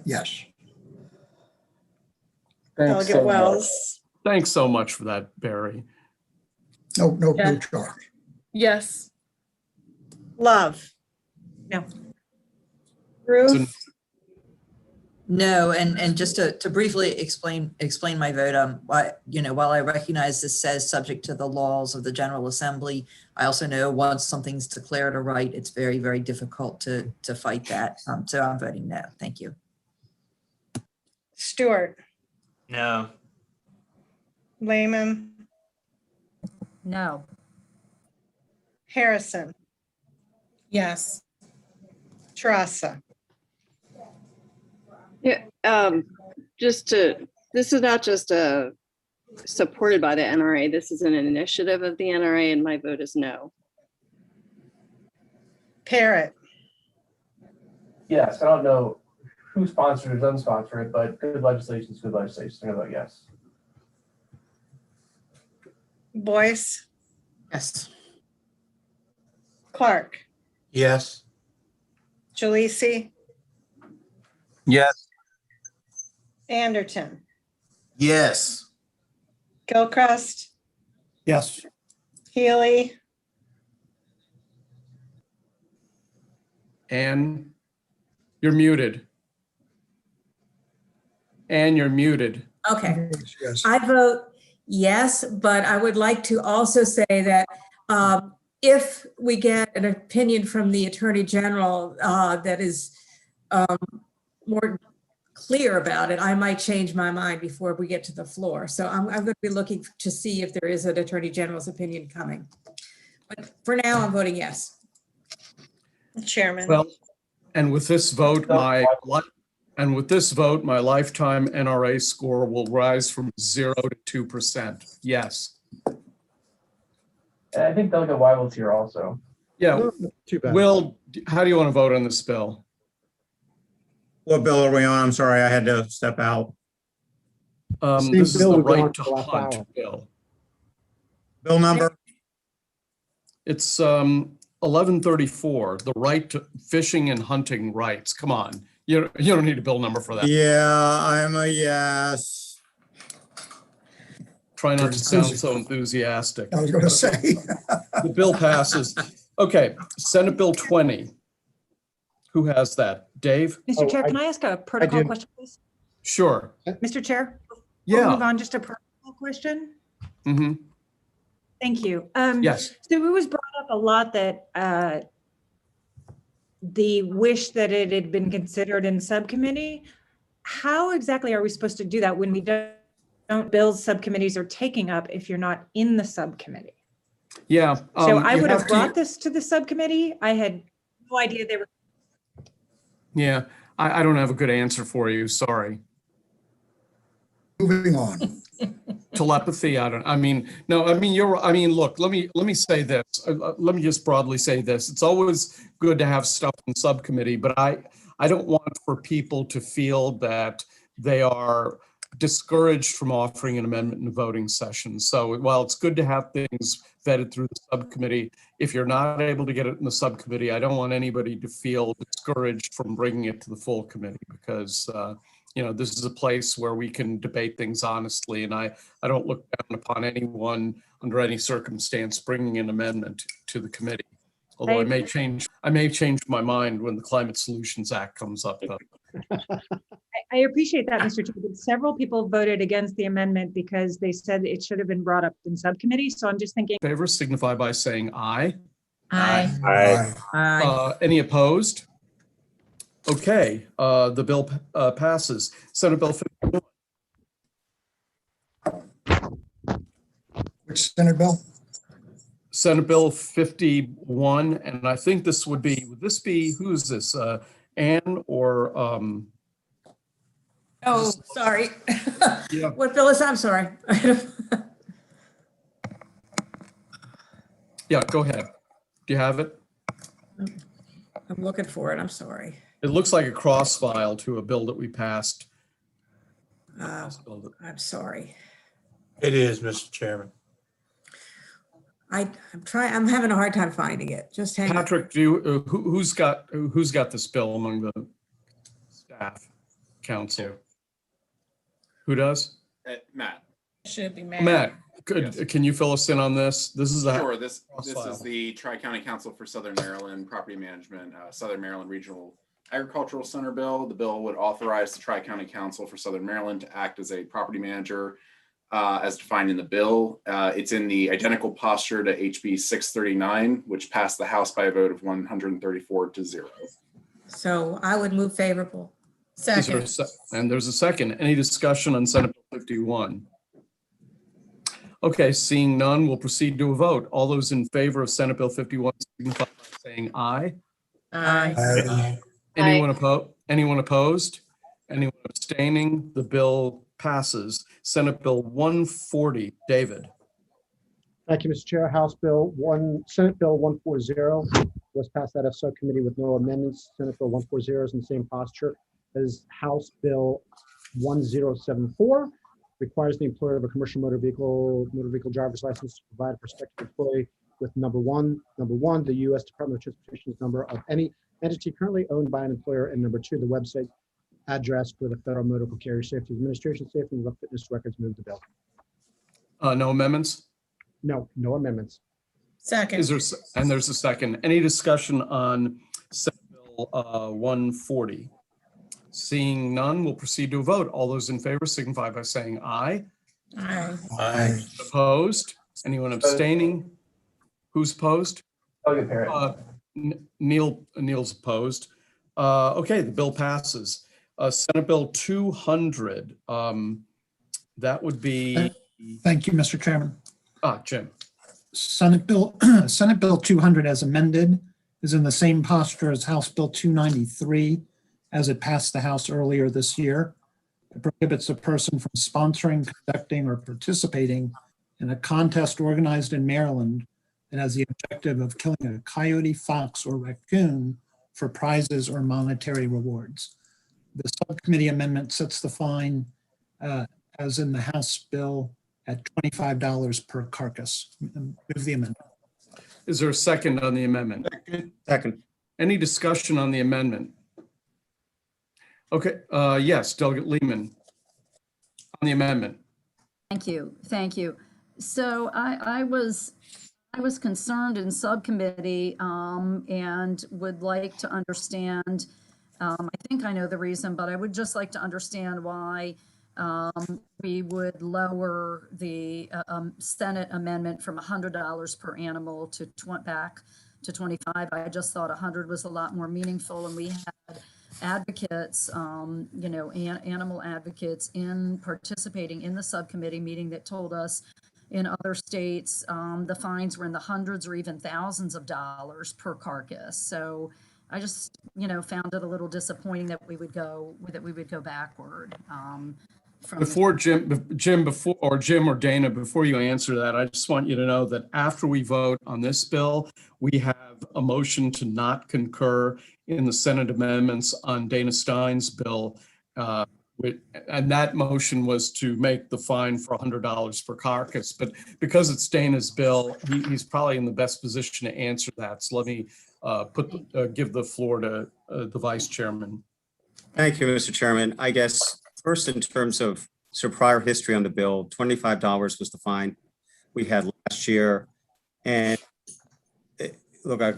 yes. Thanks Delegate so Wells. much. Thanks so much for that, Barry. No charge. Yes. Love. No. Ruth. No, and just to briefly explain my vote, while I recognize this says subject to the laws of the General Assembly, I also know once something's declared a right, it's very, very difficult to fight that. So I'm voting no. Thank you. Stewart. No. Lehman. No. Harrison. Yes. Trassa. Yeah, this is not just supported by the NRA. This is an initiative of the NRA, and my vote is no. Parrott. Yes, I don't know who sponsored or doesn't sponsor it, but good legislation is good legislation. I'm gonna vote yes. Boyce. Yes. Clark. Yes. Jalisi. Yes. Anderton. Yes. Gilchrist. Yes. Healy. Ann, you're muted. Ann, you're muted. okay. Yes. I vote yes, but I would like to also say that if we get an opinion from the Attorney General that is more clear about it, I might change my mind before we get to the floor. So I'm going to be looking to see if there is an Attorney General's opinion coming. But for now, I'm voting yes. Chairman. Well, and with this vote, my lifetime NRA score will rise from 0 to 2%. Yes. And I think Delegate Weigel's here also. Yeah. Too bad. Will, how do you want to vote on this bill? What bill are we on? I'm sorry, I had to step out. Same This is bill the we've been on right to for the last hunt hour. bill. Bill number? It's 1134, the right to fishing and hunting rights. Come on. You don't need a bill number for that. Yeah, I'm a yes. Try not to sound so enthusiastic. I was going to say. The bill passes. Okay, Senate Bill 20. Who has that? Dave? Mr. Chair, can I ask a protocol do. question, please? Sure. Mr. Chair? Yeah. We'll move on, just a protocol question. Mm-hmm. Thank you. Yes. So it was brought up a lot that the wish that it had been considered in subcommittee. How exactly are we supposed to do that when we don't bills subcommittees are taking up if you're not in the subcommittee? Yeah. So I you would have to- brought this to the subcommittee. I had no idea they were. Yeah, I don't have a good answer for you. Sorry. Moving on. Telepathy. Look, let me say this. Let me just broadly say this. It's always good to have stuff in subcommittee, but I don't want for people to feel that they are discouraged from offering an amendment in a voting session. So while it's good to have things vetted through the subcommittee, if you're not able to get it in the subcommittee, I don't want anybody to feel discouraged from bringing it to the full committee because this is a place where we can debate things honestly, and I don't look down upon anyone under any circumstance bringing an amendment to the committee. Although I may change my mind when the Climate Solutions Act comes up. I appreciate that, Mr. Chair, but several people voted against the amendment because they said it should have been brought up in subcommittee. So I'm just thinking. Favor signify by saying aye. Aye. Aye. Aye. Any opposed? Okay, the bill passes. Senate Bill 51. Which Senate bill? Senate Bill 51, and I think this would this be, who is this? Ann or, Oh, sorry. Yeah. What bill is that? I'm sorry. Yeah, go ahead. Do you have it? I'm looking for it. I'm sorry. It looks like a cross file to a bill that we passed. I'm sorry. It is, Mr. Chairman. I'm having a hard time finding it. Just hang on. Patrick, do you, who's got this bill among the staff council? Who does? Matt. Should be Matt. Matt, can you fill us in on this? This is Sure. This file. is the Tri-County Council for Southern Maryland Property Management, Southern Maryland Regional Agricultural Center bill. The bill would authorize the Tri-County Council for Southern Maryland to act as a property manager as defined in the bill. It's in the identical posture to HB 639, which passed the House by a vote of 134-0. So I would move favorable. Second. And there's a second. Any discussion on Senate Bill 51? Okay, seeing none, we'll proceed to a vote. All those in favor of Senate Bill 51 signify by saying aye. Aye. Anyone opposed? Anyone opposed? Anyone abstaining? The bill passes. Senate Bill 140, David. Thank you, Mr. Chair. Senate Bill 140 was passed out of subcommittee with no amendments. Senate Bill 140 is in the same posture as House Bill 1074. Requires the employer of a commercial motor vehicle driver's license to provide a prospective employee with number one, the U.S. Department of Transportation's number of any entity currently owned by an employer, and number two, the website address for the Federal Motor Carrier Safety Administration. Safety and fitness records. Move the bill. No amendments? No amendments. Second. And there's a second. Any discussion on Senate Bill 140? Seeing none, we'll proceed to a vote. All those in favor signify by saying aye. Aye. Aye. Opposed? Anyone abstaining? Who's opposed? Neil's opposed. Okay, the bill passes. Senate Bill 200. That would be. Thank you, Mr. Chairman. Jim. Senate Bill 200 as amended is in the same posture as House Bill 293 as it passed the House earlier this year. It prohibits a person from sponsoring, conducting, or participating in a contest organized in Maryland and has the objective of killing a coyote, fox, or raccoon for prizes or monetary rewards. The subcommittee amendment sets the fine as in the House bill at $25 per carcass. Move the amendment. Is there a second on the amendment? Second. Any discussion on the amendment? Okay, yes, Delegate Lehman on the amendment. Thank you. So I was concerned in subcommittee and would like to understand, I think I know the reason, but I would just like to understand why we would lower the Senate amendment from $100 per animal to back to 25. I just thought 100 was a lot more meaningful, and we had advocates, animal advocates in participating in the subcommittee meeting that told us in other states, the fines were in the hundreds or even thousands of dollars per carcass. So I just, found it a little disappointing that we would go backward. Before Jim or Dana, before you answer that, I just want you to know that after we vote on this bill, we have a motion to not concur in the Senate amendments on Dana Stein's bill. And that motion was to make the fine for $100 per carcass. But because it's Dana's bill, he's probably in the best position to answer that. So let me give the floor to the Vice Chairman. Thank you, Mr. Chairman. I guess first, in terms of prior history on the bill, $25 was the fine we had last year. And look, I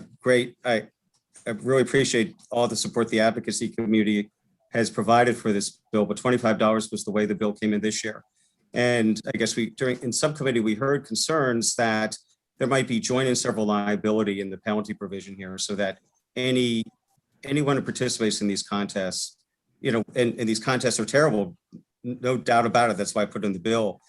really appreciate all the support the advocacy community has provided for this bill, but $25 was the way the bill came in this year. And I guess in subcommittee, we heard concerns that there might be joint and several liability in the penalty provision here, so that any anyone who participates in these contests, and these contests are terrible, no doubt about it. That's why I put it in the bill.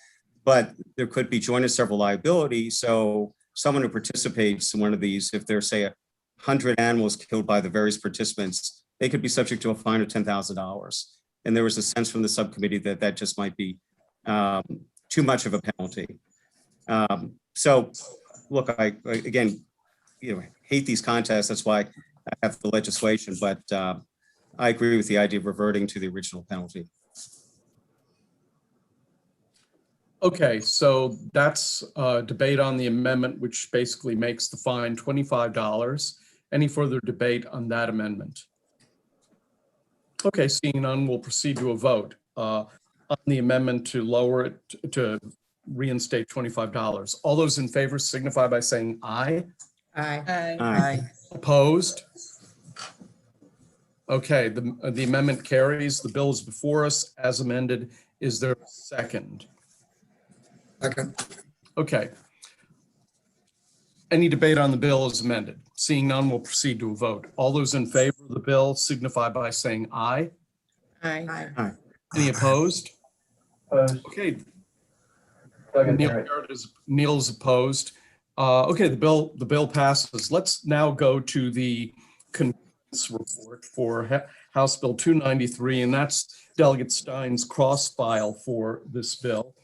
But there could be joint and several liability. So someone who participates in one of these, if there's, say, 100 animals killed by the various participants, they could be subject to a fine of $10,000. And there was a sense from the subcommittee that that just might be too much of a penalty. So look, I again, hate these contests. That's why I have the legislation, but I agree with the idea of reverting to the original penalty. Okay, so that's debate on the amendment, which basically makes the fine $25. Any further debate on that amendment? Okay, seeing none, we'll proceed to a vote on the amendment to lower it to reinstate $25. All those in favor signify by saying aye. Aye. Aye. Opposed? Okay, the amendment carries. The bill is before us as amended. Is there a second? Second. Okay. Any debate on the bill as amended? Seeing none, we'll proceed to a vote. All those in favor of the bill signify by saying aye. Aye. Aye. Any opposed? Okay. Neil is opposed. Okay, the bill passes. Let's now go to the concurrence report for House Bill 293, and that's Delegate Stein's cross file for this bill.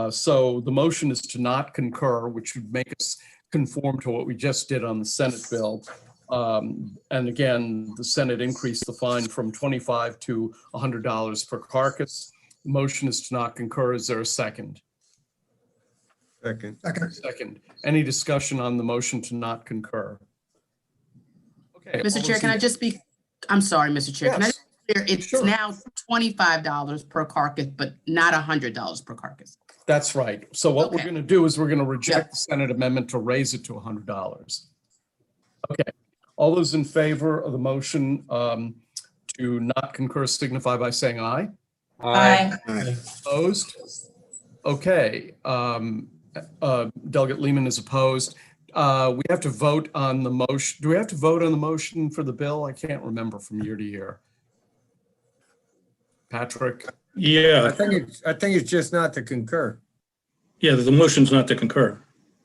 So the motion is to not concur, which would make us conform to what we just did on the Senate bill. And again, the Senate increased the fine from $25 to $100 per carcass. The motion is to not concur. Is there a second? Second. Second. Any discussion on the motion to not concur? Okay. Mr. Chair, can I just be, I'm sorry, Mr. Chair. Can I just be clear? It's now $25 per carcass, but not $100 per carcass. That's right. So what we're going to do is we're going to reject the Senate amendment to raise it to $100. Okay. All those in favor of the motion to not concur signify by saying aye. Aye. Opposed? Okay. Delegate Lehman is opposed. We have to vote on the motion. Do we have to vote on the motion for the bill? I can't remember from year to year. Patrick? Yeah. I think it's just not to concur. Yeah, the motion's not to concur.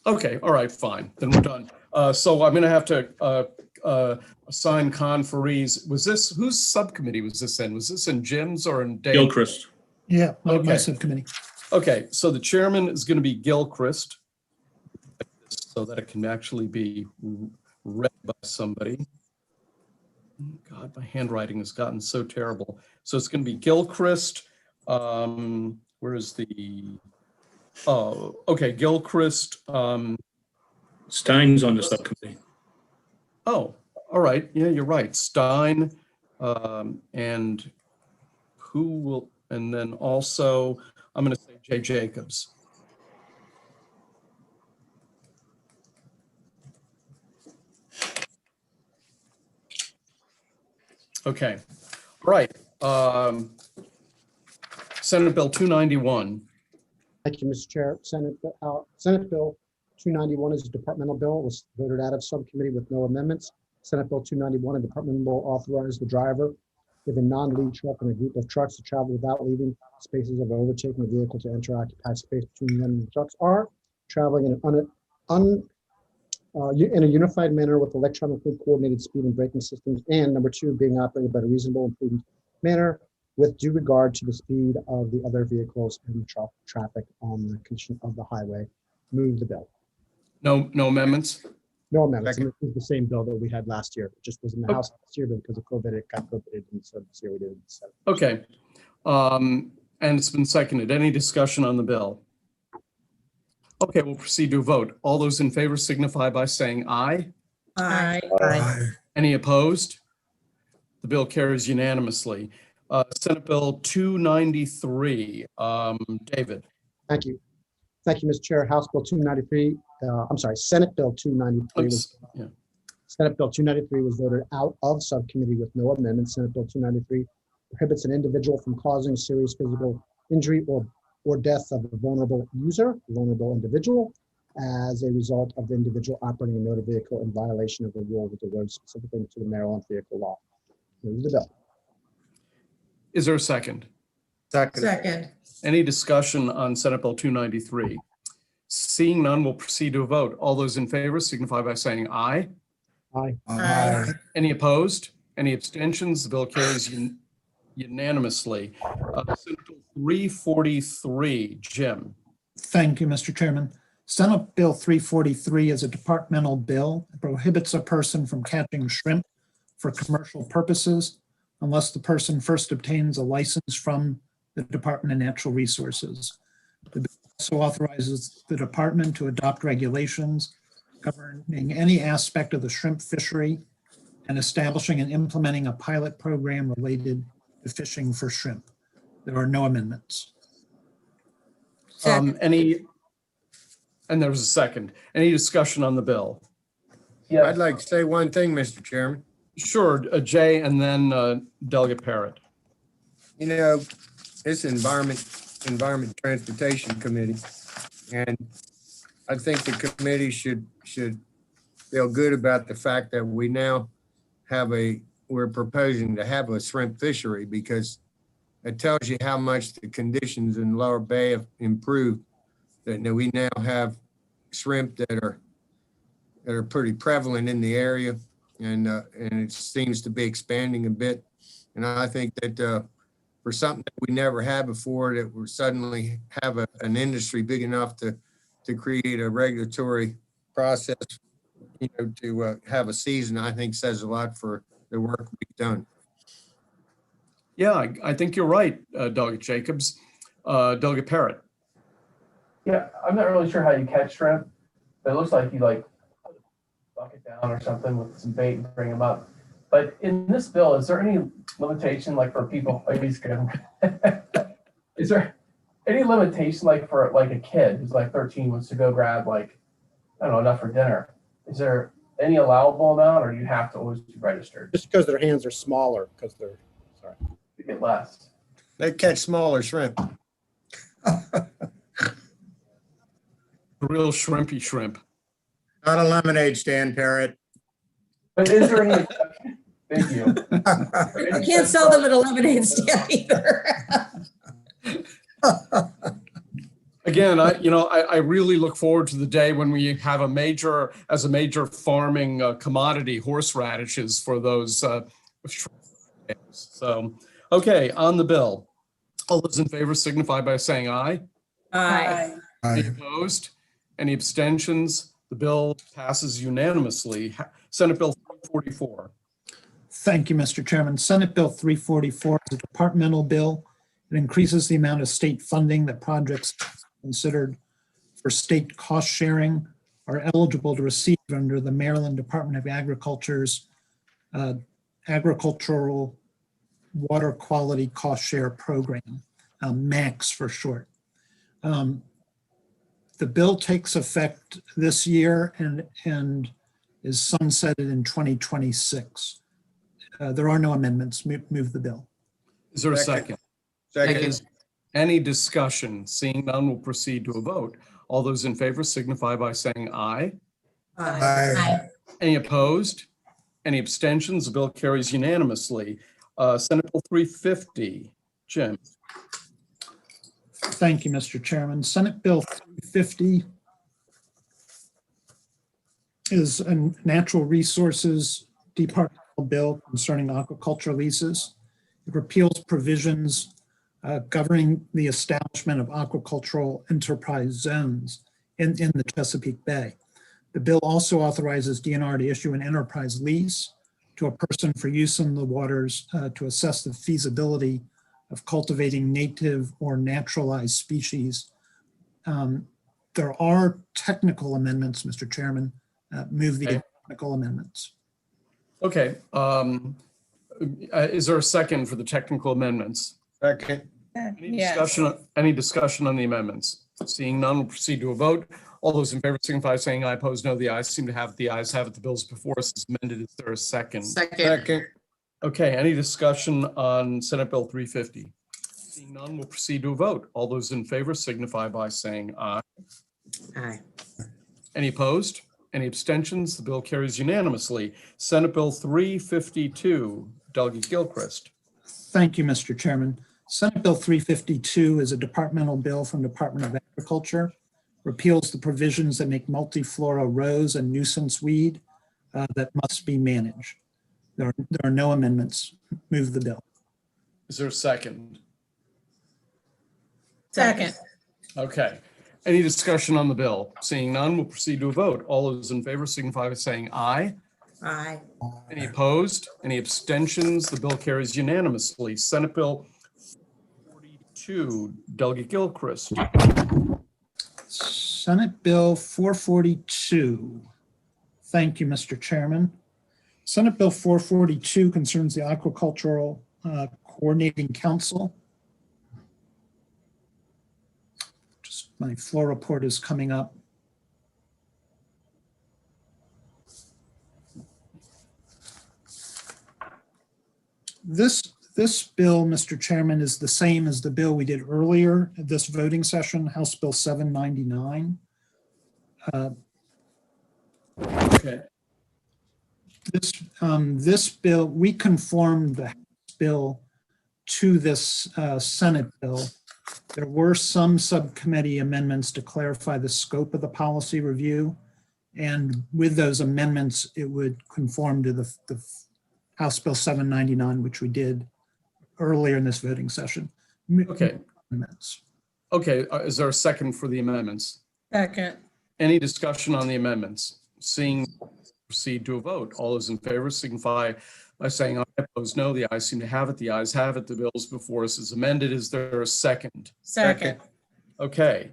Okay, all right, fine. Then we're done. So I'm going to have to assign conferees. Was this, whose subcommittee was this in? Was this in Jim's or in Dave? Gilchrist. Yeah, my Okay. subcommittee. Okay, so the chairman is going to be Gilchrist, so that it can actually be read by somebody. God, my handwriting has gotten so terrible. So it's going to be Gilchrist. Where is the? Oh, okay, Gilchrist. Stein's on the subcommittee. Oh, all right. Yeah, you're right. Stein, and who will? And then also, I'm going to say Jay Jacobs. Okay, all right. Senate Bill 291. Thank you, Mr. Chair. Senate Bill 291 is a departmental bill. It was voted out of subcommittee with no amendments. Senate Bill 291, a departmental bill authorized the driver of a non-lead truck and a group of trucks to travel without leaving spaces of overtaking the vehicle to enter occupied space between them and the trucks are traveling in a unified manner with electronically coordinated speed and braking systems, and number two, being operated by a reasonable and prudent manner with due regard to the speed of the other vehicles and traffic on the condition of the highway. Move the bill. No amendments? No amendments. And this is the same bill that we had last year. It just was in the House last year, but because of COVID, it got voted, and so this year we did it in the Senate. Okay. And it's been seconded. Any discussion on the bill? Okay, we'll proceed to a vote. All those in favor signify by saying aye. Aye. Any opposed? The bill carries unanimously. Senate Bill 293. David. Thank you. Thank you, Mr. Chair. House Bill 293, I'm sorry, Senate Bill 293. Senate Bill 293 was voted out of subcommittee with no amendments. Senate Bill 293 prohibits an individual from causing serious physical injury or death of a vulnerable user, vulnerable individual, as a result of the individual operating a motor vehicle in violation of the rule with the road specifically to the Maryland vehicle law. Move the bill. Is there a second? Second. Any discussion on Senate Bill 293? Seeing none, we'll proceed to a vote. All those in favor signify by saying aye. Aye. Aye. Any opposed? Any abstentions? The bill carries unanimously. Senate Bill 343, Jim. Thank you, Mr. Chairman. Senate Bill 343 is a departmental bill. It prohibits a person from catching shrimp for commercial purposes unless the person first obtains a license from the Department of Natural Resources. The bill also authorizes the department to adopt regulations governing any aspect of the shrimp fishery and establishing and implementing a pilot program related to fishing for shrimp. There are no amendments. And there was a second. Any discussion on the bill? Yeah, I'd like to say one thing, Mr. Chairman. Sure, Jay, and then Delegate Parrott. You know, this Environment Transportation Committee, and I think the committee should feel good about the fact that we now have we're proposing to have a shrimp fishery, because it tells you how much the conditions in Lower Bay have improved. That we now have shrimp that are pretty prevalent in the area, and it seems to be expanding a bit. And I think that for something that we never had before, that we're suddenly have an industry big enough to create a regulatory process, to have a season, I think says a lot for the work we've done. Yeah, I think you're right, Delegate Jacobs. Delegate Parrott. Yeah, I'm not really sure how you catch shrimp, but it looks like you put a bucket down or something with some bait and bring them up. But in this bill, is there any limitation for people? Is there any limitation for a kid who's 13 wants to go grab I don't know, enough for dinner? Is there any allowable amount, or do you have to always be registered? Just because their hands are smaller, because they're, sorry. You get less. They catch smaller shrimp. Real shrimpy shrimp. Not a lemonade stand, Parrot. But is there any exception? Thank you. You can't sell them at a lemonade stand either. Again, I really look forward to the day when we have a major farming commodity, horseradishes for those. So, okay, on the bill. All those in favor signify by saying aye. Aye. Any opposed? Any abstentions? The bill passes unanimously. Senate Bill 344. Thank you, Mr. Chairman. Senate Bill 344 is a departmental bill. It increases the amount of state funding that projects considered for state cost sharing are eligible to receive under the Maryland Department of Agriculture's Agricultural Water Quality Cost Share Program, MAX for short. The bill takes effect this year and is sunsetted in 2026. There are no amendments. Move the bill. Is there a second? Second. Any discussion? Seeing none, we'll proceed to a vote. All those in favor signify by saying aye. Aye. Any opposed? Any abstentions? The bill carries unanimously. Senate Bill 350. Jim. Thank you, Mr. Chairman. Senate Bill 350 is a natural resources departmental bill concerning aquaculture leases. It repeals provisions governing the establishment of aquacultural enterprise zones in the Chesapeake Bay. The bill also authorizes DNR to issue an enterprise lease to a person for use in the waters to assess the feasibility of cultivating native or naturalized species. There are technical amendments, Mr. Chairman. Move the technical amendments. Okay. Is there a second for the technical amendments? Second. Any discussion on the amendments? Seeing none, we'll proceed to a vote. All those in favor signify by saying aye. Opposed, no. The ayes seem to have it. The ayes have it. The bill's before us is amended. Is there a second? Second. Okay. Any discussion on Senate Bill 350? Seeing none, we'll proceed to a vote. All those in favor signify by saying aye. Aye. Any opposed? Any abstentions? The bill carries unanimously. Senate Bill 352, Delegate Gilchrist. Thank you, Mr. Chairman. Senate Bill 352 is a departmental bill from Department of Agriculture. Repeals the provisions that make multiflora rose a nuisance weed that must be managed. There are no amendments. Move the bill. Is there a second? Second. Okay. Any discussion on the bill? Seeing none, we'll proceed to a vote. All those in favor signify by saying aye. Aye. Any opposed? Any abstentions? The bill carries unanimously. Senate Bill 42, Delegate Gilchrist. Senate Bill 442. Thank you, Mr. Chairman. Senate Bill 442 concerns the Aquacultural Coordinating Council. Just my floor report is coming up. This bill, Mr. Chairman, is the same as the bill we did earlier at this voting session, House Bill 799. Okay. This bill, we conformed the House bill to this Senate bill. There were some subcommittee amendments to clarify the scope of the policy review. And with those amendments, it would conform to the House Bill 799, which we did earlier in this voting session. Okay. Amendments. Okay. Is there a second for the amendments? Second. Any discussion on the amendments? Seeing, proceed to a vote. All those in favor signify by saying aye. Opposed, no. The ayes seem to have it. The ayes have it. The bill's before us is amended. Is there a second? Second. Okay.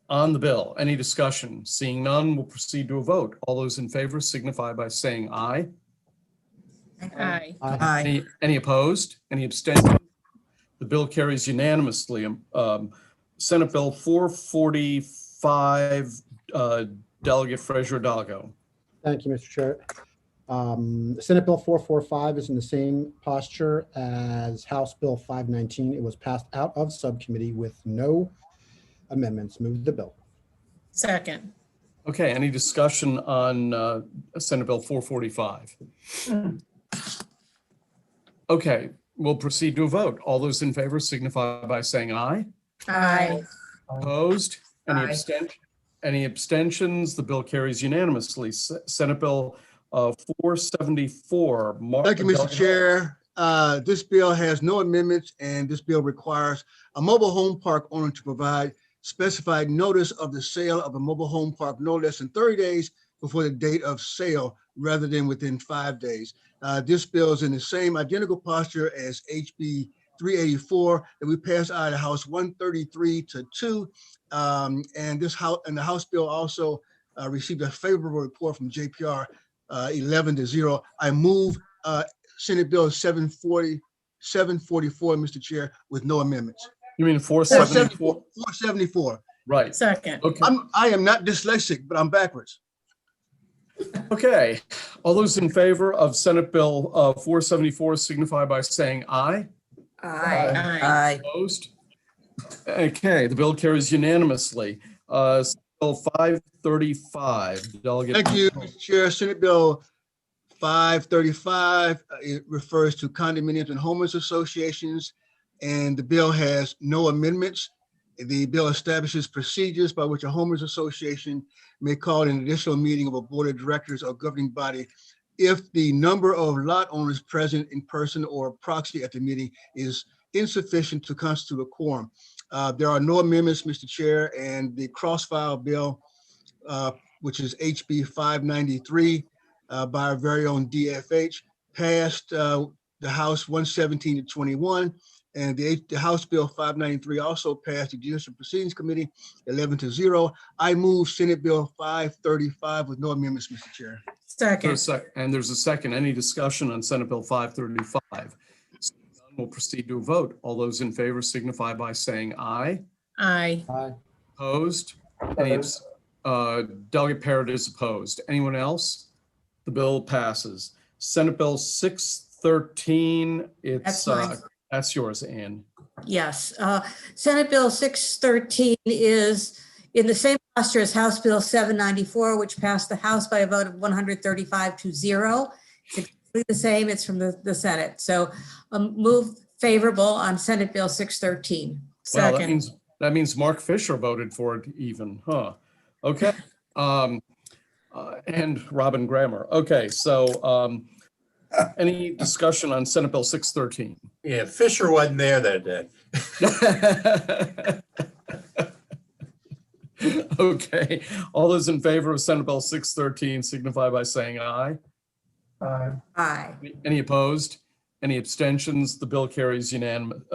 On the bill, any discussion? Seeing none, we'll proceed to a vote. All those in favor signify by saying aye. Aye. Aye. Any opposed? Any abstentions? The bill carries unanimously. Senate Bill 445, Delegate Frazier Dalgo. Thank you, Mr. Chair. Senate Bill 445 is in the same posture as House Bill 519. It was passed out of subcommittee with no amendments. Move the bill. Second. Okay, any discussion on Senate Bill 445? Okay, we'll proceed to a vote. All those in favor signify by saying aye. Aye. Opposed? Aye. Any abstentions? The bill carries unanimously. Senate Bill 474. Thank you, Mr. Chair. This bill has no amendments, and this bill requires a mobile home park owner to provide specified notice of the sale of a mobile home park no less than 30 days before the date of sale rather than within 5 days. This bill is in the same identical posture as HB 384 that we passed out of the House 133-2. And the House bill also received a favorable report from JPR 11-0. I move Senate Bill 744, Mr. Chair, with no amendments. You mean 474? 474. Right. Second. Okay. I am not dyslexic, but I'm backwards. Okay. All those in favor of Senate Bill 474 signify by saying aye. Aye. Aye. Opposed? Okay, the bill carries unanimously. Bill 535, Delegate. Thank you, Mr. Chair. Senate Bill 535, it refers to condominiums and homeowners associations, and the bill has no amendments. The bill establishes procedures by which a homeowners association may call an additional meeting of a board of directors or governing body if the number of lot owners present in person or proxy at the meeting is insufficient to constitute a quorum. There are no amendments, Mr. Chair, and the cross-file bill, which is HB 593 by our very own DFH, passed the House 117-21, and the House Bill 593 also passed the Judicial Proceedings Committee 11-0. I move Senate Bill 535 with no amendments, Mr. Chair. Second. And there's a second. Any discussion on Senate Bill 535? We'll proceed to a vote. All those in favor signify by saying aye. Aye. Aye. Opposed? Delegate Parrott is opposed. Anyone else? The bill passes. Senate Bill 613, That's mine. That's yours, Ann. Yes, Senate Bill 613 is in the same posture as House Bill 794, which passed the House by a vote of 135 to 0. It's exactly the same. It's from the Senate. So move favorable on Senate Bill 613. Well, Second. that means Mark Fisher voted for it even, huh? Okay. And Robin Grammer. Okay, so any discussion on Senate Bill 613? Yeah, Fisher wasn't there that day. Okay, all those in favor of Senate Bill 613 signify by saying aye. Aye. Any opposed? Any abstentions? The bill carries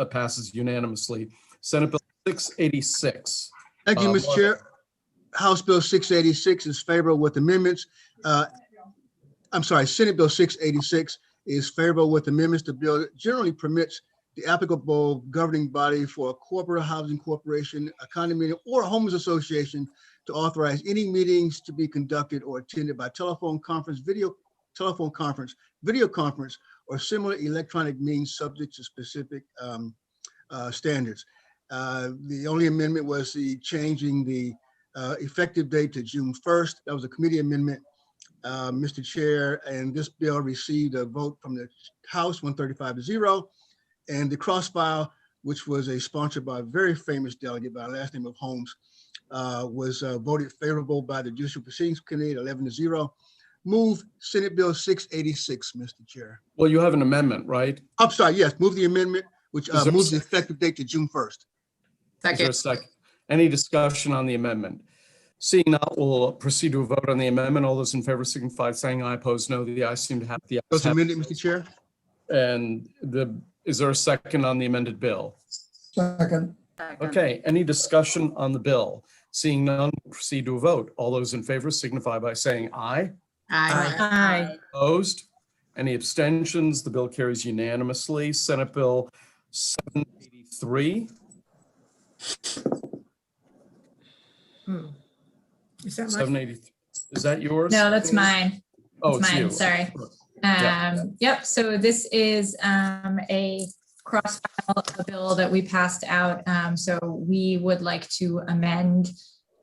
passes unanimously. Senate Bill 686. Thank you, Mr. Chair. House Bill 686 is favorable with amendments. I'm sorry, Senate Bill 686 is favorable with amendments. The bill generally permits the applicable governing body for a corporate housing corporation, a condominium, or a homeowners association to authorize any meetings to be conducted or attended by telephone conference, video conference, or similar electronic means subject to specific standards. The only amendment was the changing the effective date to June 1st. That was a committee amendment, Mr. Chair, and this bill received a vote from the House 135 to 0. And the cross file, which was sponsored by a very famous delegate by the last name of Holmes, was voted favorable by the Judicial Proceedings Committee at 11 to 0. Move Senate Bill 686, Mr. Chair. Well, you have an amendment, right? I'm sorry, yes, move the amendment, which Is there- moves the effective date to June 1st. Is there a second? Any discussion on the amendment? Seeing none, we'll proceed to a vote on the amendment. All those in favor signify by saying aye. Opposed, no. The ayes seem to have the ayes. Those amended, Mr. Chair. And is there a second on the amended bill? Second. Okay, any discussion on the bill? Seeing none, we'll proceed to a vote. All those in favor signify by saying aye. Aye. Opposed? Any abstentions? The bill carries unanimously. Senate Bill 783. Is that mine? 780. Is that yours? No, that's mine. Oh, It's it's mine, you. sorry. Yeah. Yep, so this is a cross-file bill that we passed out. So we would like to amend,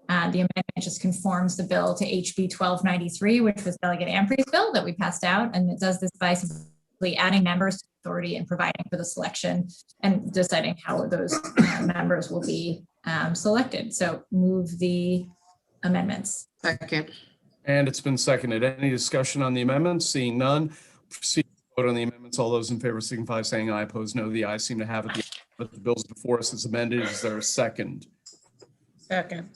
the amendment just conforms the bill to HB 1293, which was Delegate Ampre's bill that we passed out. And it does this by simply adding members to the authority and providing for the selection and deciding how those members will be selected. So move the amendments. Second. And it's been seconded. Any discussion on the amendments? Seeing none, proceed to vote on the amendments. All those in favor signify by saying aye. Opposed, no. The ayes seem to have it. The bills before us is amended. Is there a second? Second.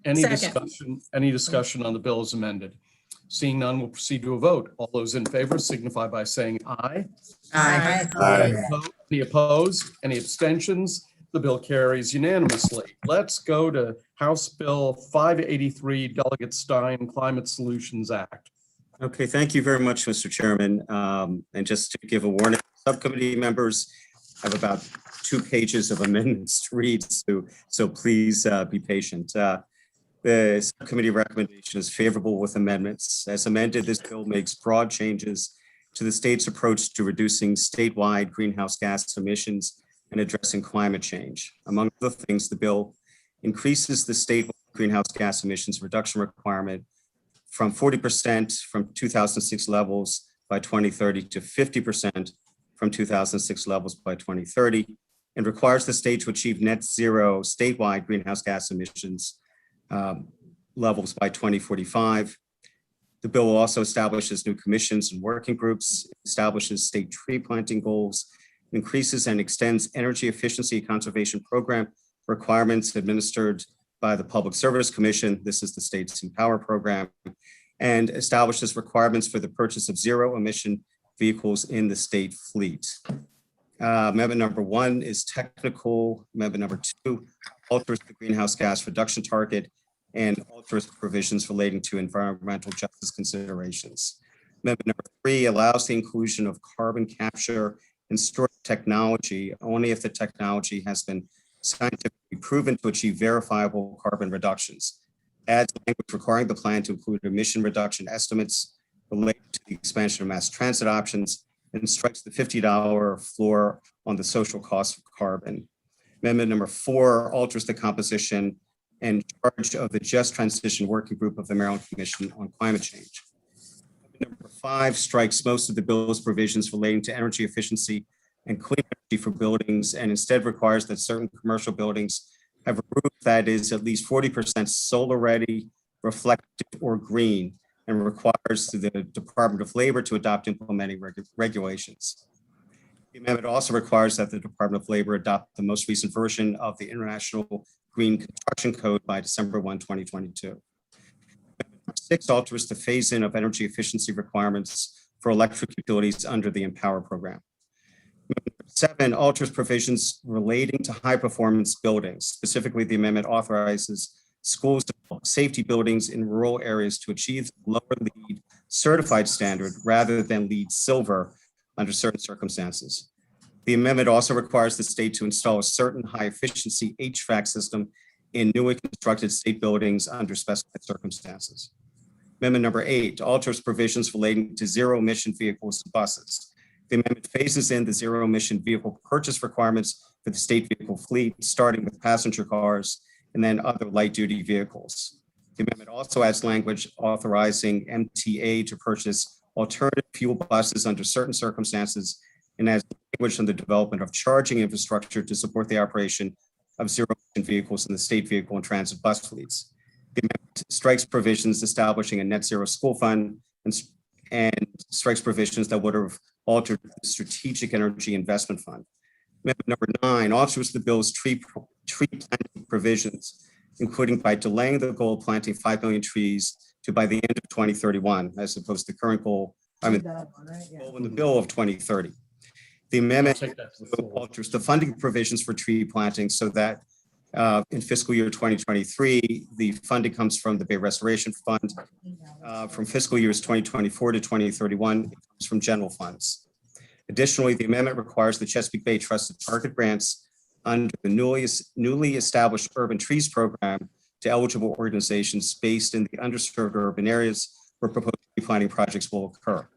Any Second. discussion? Any discussion on the bill as amended? Seeing none, we'll proceed to a vote. All those in favor signify by saying aye. Aye. Any opposed? Any abstentions? The bill carries unanimously. Let's go to House Bill 583, Delegate Stein, Climate Solutions Act. Okay, thank you very much, Mr. Chairman. And just to give a warning, subcommittee members have about 2 pages of amendments to read, so please be patient. The subcommittee recommendation is favorable with amendments. As amended, this bill makes broad changes to the state's approach to reducing statewide greenhouse gas emissions and addressing climate change. Among other things, the bill increases the statewide greenhouse gas emissions reduction requirement from 40% from 2006 levels by 2030 to 50% from 2006 levels by 2030, and requires the state to achieve net zero statewide greenhouse gas emissions levels by 2045. The bill also establishes new commissions and working groups, establishes state tree planting goals, increases and extends energy efficiency conservation program requirements administered by the Public Service Commission. This is the state's Empower program, and establishes requirements for the purchase of zero emission vehicles in the state fleet. Amendment number 1 is technical. Amendment number 2 alters the greenhouse gas reduction target and alters provisions relating to environmental justice considerations. Amendment number 3 allows the inclusion of carbon capture and storage technology only if the technology has been scientifically proven to achieve verifiable carbon reductions. Adds language requiring the plan to include emission reduction estimates related to the expansion of mass transit options, and strikes the $50 floor on the social cost of carbon. Amendment number 4 alters the composition and charge of the Just Transition Working Group of the Maryland Commission on Climate Change. Number 5 strikes most of the bill's provisions relating to energy efficiency and clean energy for buildings, and instead requires that certain commercial buildings have a roof that is at least 40% solar ready, reflective, or green, and requires the Department of Labor to adopt implementing regulations. The amendment also requires that the Department of Labor adopt the most recent version of the International Green Construction Code by December 1, 2022. Amendment 6 alters the phase-in of energy efficiency requirements for electric utilities under the Empower program. Amendment 7 alters provisions relating to high-performance buildings. Specifically, the amendment authorizes schools to build safety buildings in rural areas to achieve the lower LEED certified standard rather than LEED Silver under certain circumstances. The amendment also requires the state to install a certain high-efficiency HVAC system in newly constructed state buildings under specified circumstances. Amendment number 8 alters provisions relating to zero-emission vehicles and buses. The amendment phases in the zero-emission vehicle purchase requirements for the state vehicle fleet, starting with passenger cars and then other light-duty vehicles. The amendment also adds language authorizing MTA to purchase alternative fuel buses under certain circumstances, and adds language on the development of charging infrastructure to support the operation of zero-emission vehicles in the state vehicle and transit bus fleets. The amendment strikes provisions establishing a net zero school fund and strikes provisions that would have altered the Strategic Energy Investment Fund. Amendment number 9 alters the bill's tree planting provisions, including by delaying the goal of planting 5 million trees to by the end of 2031, as opposed to the current goal, goal in the bill of 2030. The amendment alters the funding provisions for tree planting so that in fiscal year 2023, the funding comes from the Bay Restoration Fund. From fiscal years 2024 to 2031, it comes from general funds. Additionally, the amendment requires the Chesapeake Bay Trust to target grants under the newly established Urban Trees Program to eligible organizations based in the underserved urban areas where proposed tree planting projects will occur.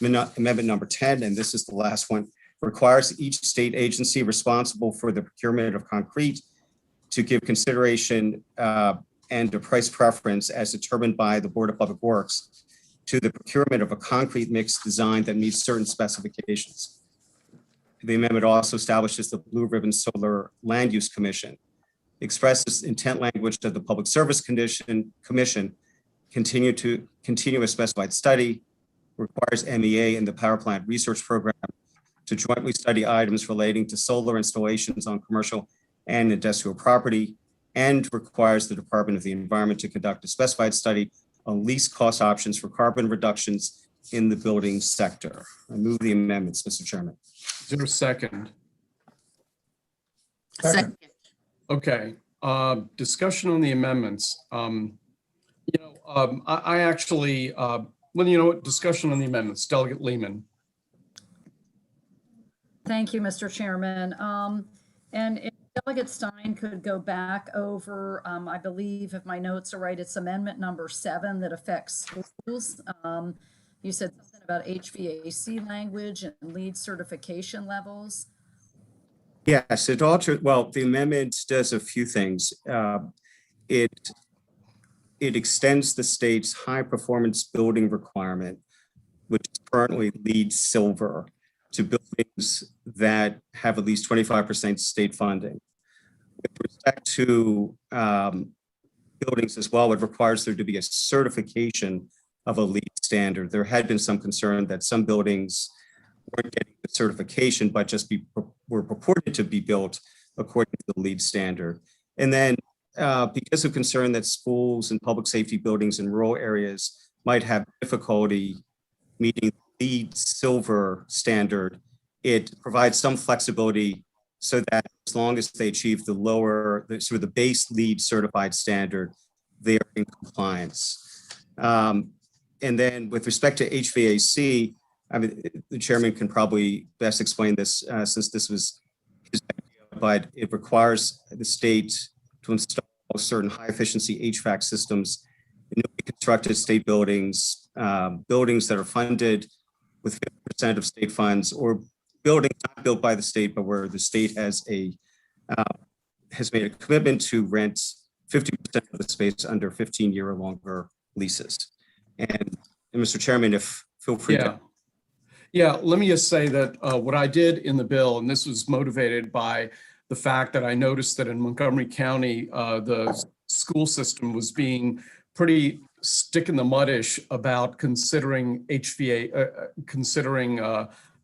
Amendment number 10, and this is the last one, requires each state agency responsible for the procurement of concrete to give consideration and a price preference as determined by the Board of Public Works to the procurement of a concrete mix design that meets certain specifications. The amendment also establishes the Blue Ribbon Solar Land Use Commission, expresses intent language that the Public Service Commission continue a specified study, requires MEA and the Power Plant Research Program to jointly study items relating to solar installations on commercial and industrial property, and requires the Department of the Environment to conduct a specified study on least cost options for carbon reductions in the building sector. I move the amendments, Mr. Chairman. Is there a second? Second. Okay, discussion on the amendments. I actually, well, you know what, discussion on the amendments. Delegate Lehman. Thank you, Mr. Chairman. And if Delegate Stein could go back over, I believe if my notes are right, it's amendment number 7 that affects schools. You said something about HVAC language and LEED certification levels. Yes, it alters, well, the amendment does a few things. It extends the state's high performance building requirement, which is currently LEED Silver, to buildings that have at least 25% state funding. With respect to buildings as well, it requires there to be a certification of a LEED standard. There had been some concern that some buildings weren't getting the certification, but just were purported to be built according to the LEED standard. And then because of concern that schools and public safety buildings in rural areas might have difficulty meeting the LEED Silver standard, it provides some flexibility so that as long as they achieve the base LEED certified standard, they are in compliance. And then with respect to HVAC, I mean, the chairman can probably best explain this since this was his idea, but it requires the state to install certain high efficiency HVAC systems in newly constructed state buildings, buildings that are funded with 50% of state funds, or buildings not built by the state, but where the state has made a commitment to rent 50% of the space under 15-year or longer leases. And Mr. Chairman, feel free to. Yeah, let me just say that what I did in the bill, and this was motivated by the fact that I noticed that in Montgomery County, the school system was being pretty stick in the mud-ish about considering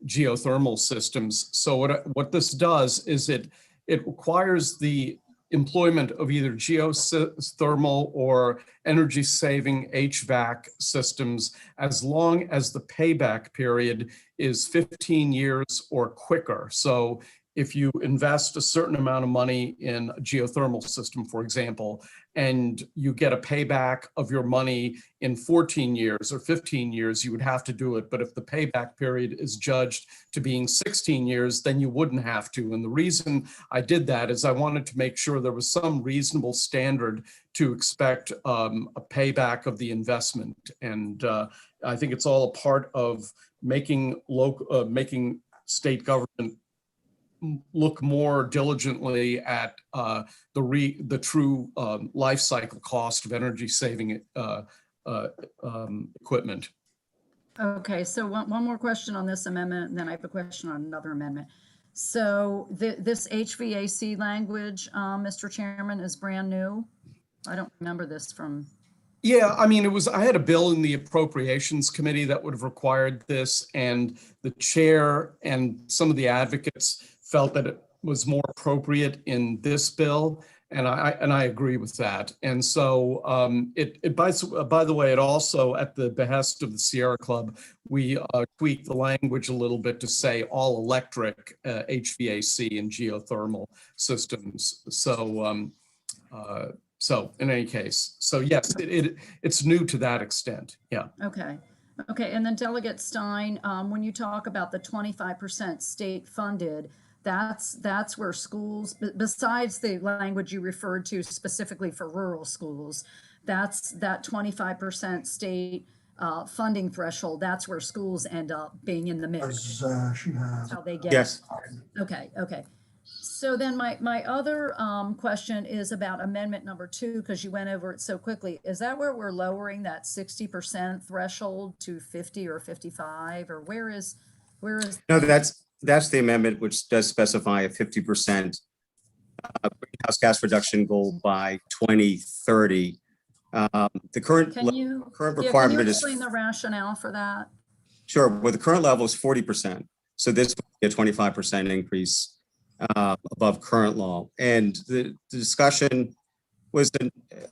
geothermal systems. So what this does is it requires the employment of either geothermal or energy-saving HVAC systems as long as the payback period is 15 years or quicker. So if you invest a certain amount of money in a geothermal system, for example, and you get a payback of your money in 14 years or 15 years, you would have to do it. But if the payback period is judged to being 16 years, then you wouldn't have to. And the reason I did that is I wanted to make sure there was some reasonable standard to expect a payback of the investment. And I think it's all a part of making state government look more diligently at the true life cycle cost of energy saving equipment. Okay, so one more question on this amendment, and then I have a question on another amendment. So this HVAC language, Mr. Chairman, is brand new. I don't remember this from. Yeah, I mean, I had a bill in the Appropriations Committee that would have required this, and the chair and some of the advocates felt that it was more appropriate in this bill, and I agree with that. And so by the way, it also, at the behest of the Sierra Club, we tweaked the language a little bit to say all electric HVAC and geothermal systems. So in any case, so yes, it's new to that extent. Yeah. Okay. Okay. And then Delegate Stein, when you talk about the 25% state funded, that's where schools, besides the language you referred to specifically for rural schools, that's that 25% state funding threshold. That's where schools end up being in the mix. That's how they get. Yes. Okay. Okay. So then my other question is about amendment number 2, because you went over it so quickly. Is that where we're lowering that 60% threshold to 50 or 55, or where is? No, that's the amendment, which does specify a 50% greenhouse gas reduction goal by 2030. The current requirement can you is. explain the rationale for that? Sure. Well, the current level is 40%. So this would be a 25% increase above current law. And the discussion was,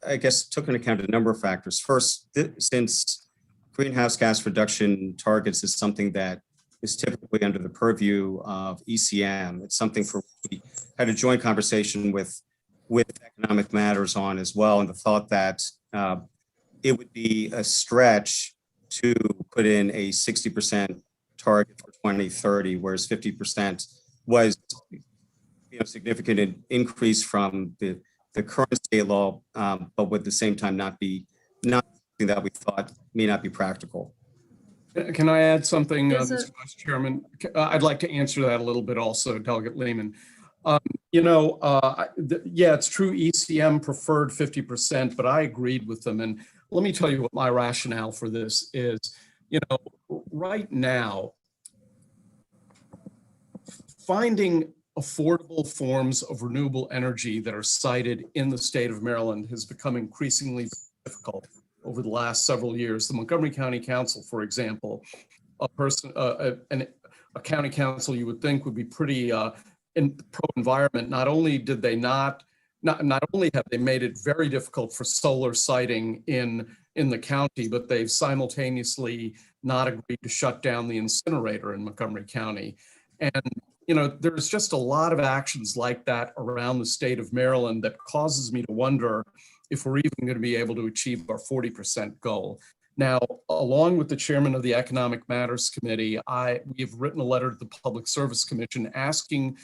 I guess, took into account a number of factors. First, since greenhouse gas reduction targets is something that is typically under the purview of ECM, it's something for we had a joint conversation with Economic Matters on as well, and the thought that it would be a stretch to put in a 60% target for 2030, whereas 50% was significant increase from the current state law, but would at the same time not something that we thought may not be practical. Can I add something, Mr. Vice Chairman? I'd like to answer that a little bit also, Delegate Lehman. Yeah, it's true ECM preferred 50%, but I agreed with them. And let me tell you what my rationale for this is. Right now, finding affordable forms of renewable energy that are cited in the state of Maryland has become increasingly difficult over the last several years. The Montgomery County Council, for example, a county council you would think would be pretty pro-environment. Not only did they not only have they made it very difficult for solar siting in the county, but they've simultaneously not agreed to shut down the incinerator in Montgomery County. And there's just a lot of actions like that around the state of Maryland that causes me to wonder if we're even going to be able to achieve our 40% goal. Now, along with the chairman of the Economic Matters Committee, we have written a letter to the Public Service Commission asking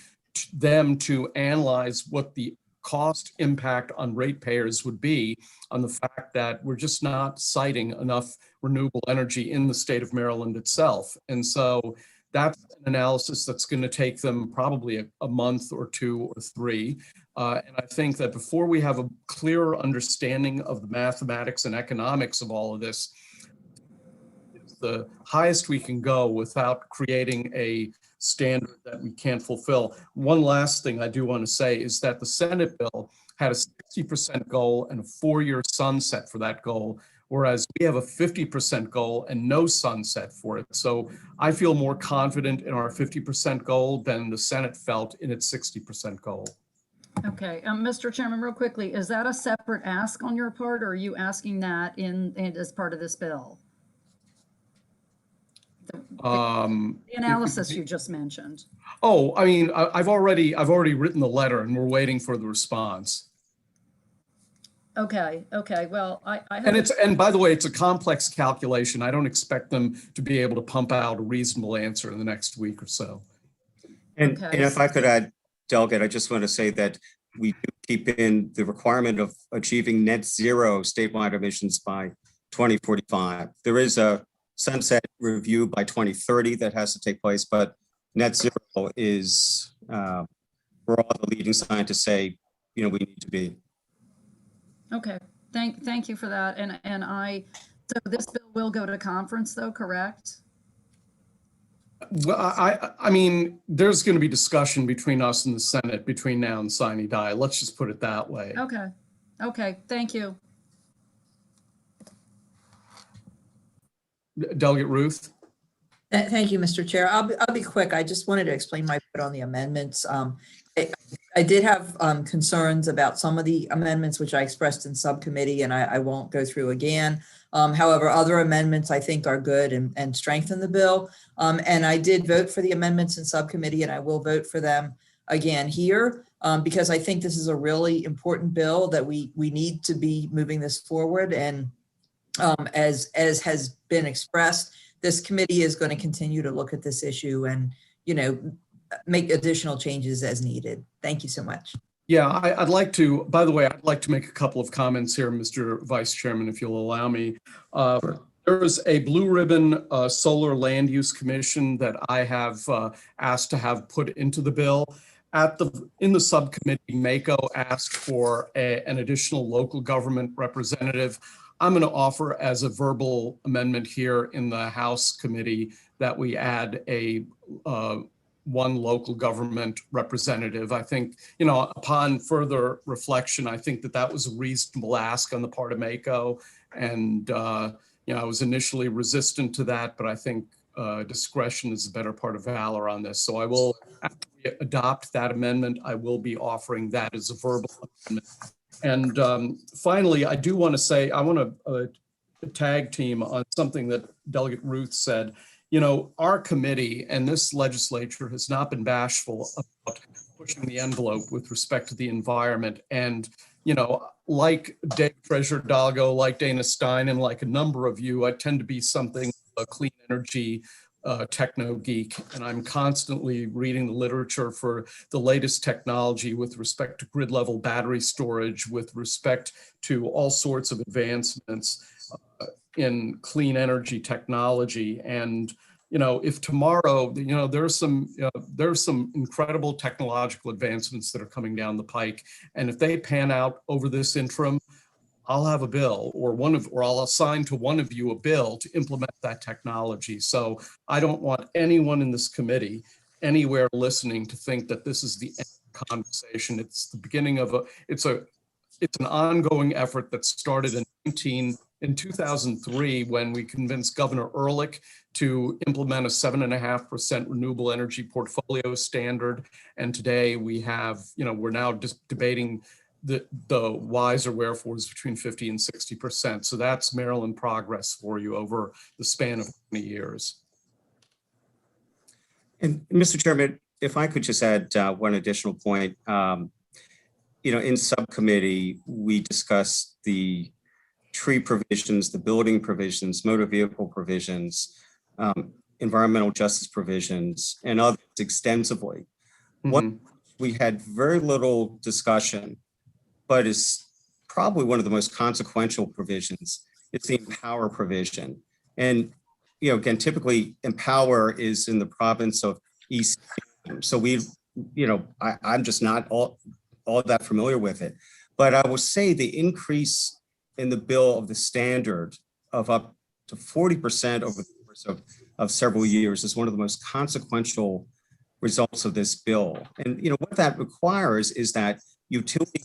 them to analyze what the cost impact on ratepayers would be on the fact that we're just not citing enough renewable energy in the state of Maryland itself. And so that's an analysis that's going to take them probably a month or 2 or 3. And I think that before we have a clearer understanding of the mathematics and economics of all of this, it's the highest we can go without creating a standard that we can't fulfill. One last thing I do want to say is that the Senate bill had a 60% goal and a 4-year sunset for that goal, whereas we have a 50% goal and no sunset for it. So I feel more confident in our 50% goal than the Senate felt in its 60% goal. Okay, Mr. Chairman, real quickly, is that a separate ask on your part, or are you asking that in as part of this bill? The analysis you just mentioned. Oh, I mean, I've already written the letter and we're waiting for the response. Okay, well, And by the way, it's a complex calculation. I don't expect them to be able to pump out a reasonable answer in the next week or so. And if I could add, Delegate, I just want to say that we do keep in the requirement of achieving net zero statewide emissions by 2045. There is a sunset review by 2030 that has to take place, but net zero is where all the leading scientists say, we need to be. Okay, thank you for that. So this bill will go to conference though, correct? Well, I mean, there's going to be discussion between us and the Senate between now and sine die. Let's just put it that way. Okay, thank you. Delegate Ruth. Thank you, Mr. Chair. I'll be quick. I just wanted to explain my vote on the amendments. I did have concerns about some of the amendments which I expressed in subcommittee, and I won't go through again. However, other amendments I think are good and strengthen the bill. And I did vote for the amendments in subcommittee, and I will vote for them again here because I think this is a really important bill that we need to be moving this forward. And as has been expressed, this committee is going to continue to look at this issue and, make additional changes as needed. Thank you so much. Yeah, I'd like to, by the way, I'd like to make a couple of comments here, Mr. Vice Chairman, if you'll allow me. There is a blue ribbon solar land use commission that I have asked to have put into the bill. In the subcommittee, MACO asked for an additional local government representative. I'm going to offer as a verbal amendment here in the House committee that we add a one local government representative. I think, upon further reflection, I think that was a reasonable ask on the part of MACO. And, I was initially resistant to that, but I think discretion is the better part of valor on this. So I will, after we adopt that amendment, I will be offering that as a verbal amendment. And finally, I do want to say, I want to tag team on something that Delegate Ruth said. Our committee and this legislature has not been bashful about pushing the envelope with respect to the environment. And, like Treasurer Dalgo, like Dana Stein, and like a number of you, I tend to be something of a clean energy techno geek, and I'm constantly reading the literature for the latest technology with respect to grid level battery storage, with respect to all sorts of advancements in clean energy technology. And if tomorrow, there's some incredible technological advancements that are coming down the pike, and if they pan out over this interim, I'll have a bill, or I'll assign to one of you a bill to implement that technology. So I don't want anyone in this committee anywhere listening to think that this is the end of the conversation. It's the beginning of it's an ongoing effort that started in 2003 when we convinced Governor Ehrlich to implement a 7.5% renewable energy portfolio standard. And today we have, we're now just debating the whys or wherefores between 50 and 60%. So that's Maryland progress for you over the span of 20 years. And Mr. Chairman, if I could just add one additional point. In subcommittee, we discussed the tree provisions, the building provisions, motor vehicle provisions, environmental justice provisions, and others extensively. One we had very little discussion, but is probably one of the most consequential provisions. It's the Empower provision. And, again, typically Empower is in the province of East. So I'm just not all that familiar with it. But I will say the increase in the bill of the standard of up to 40% over the course of several years is one of the most consequential results of this bill. And what that requires is that utility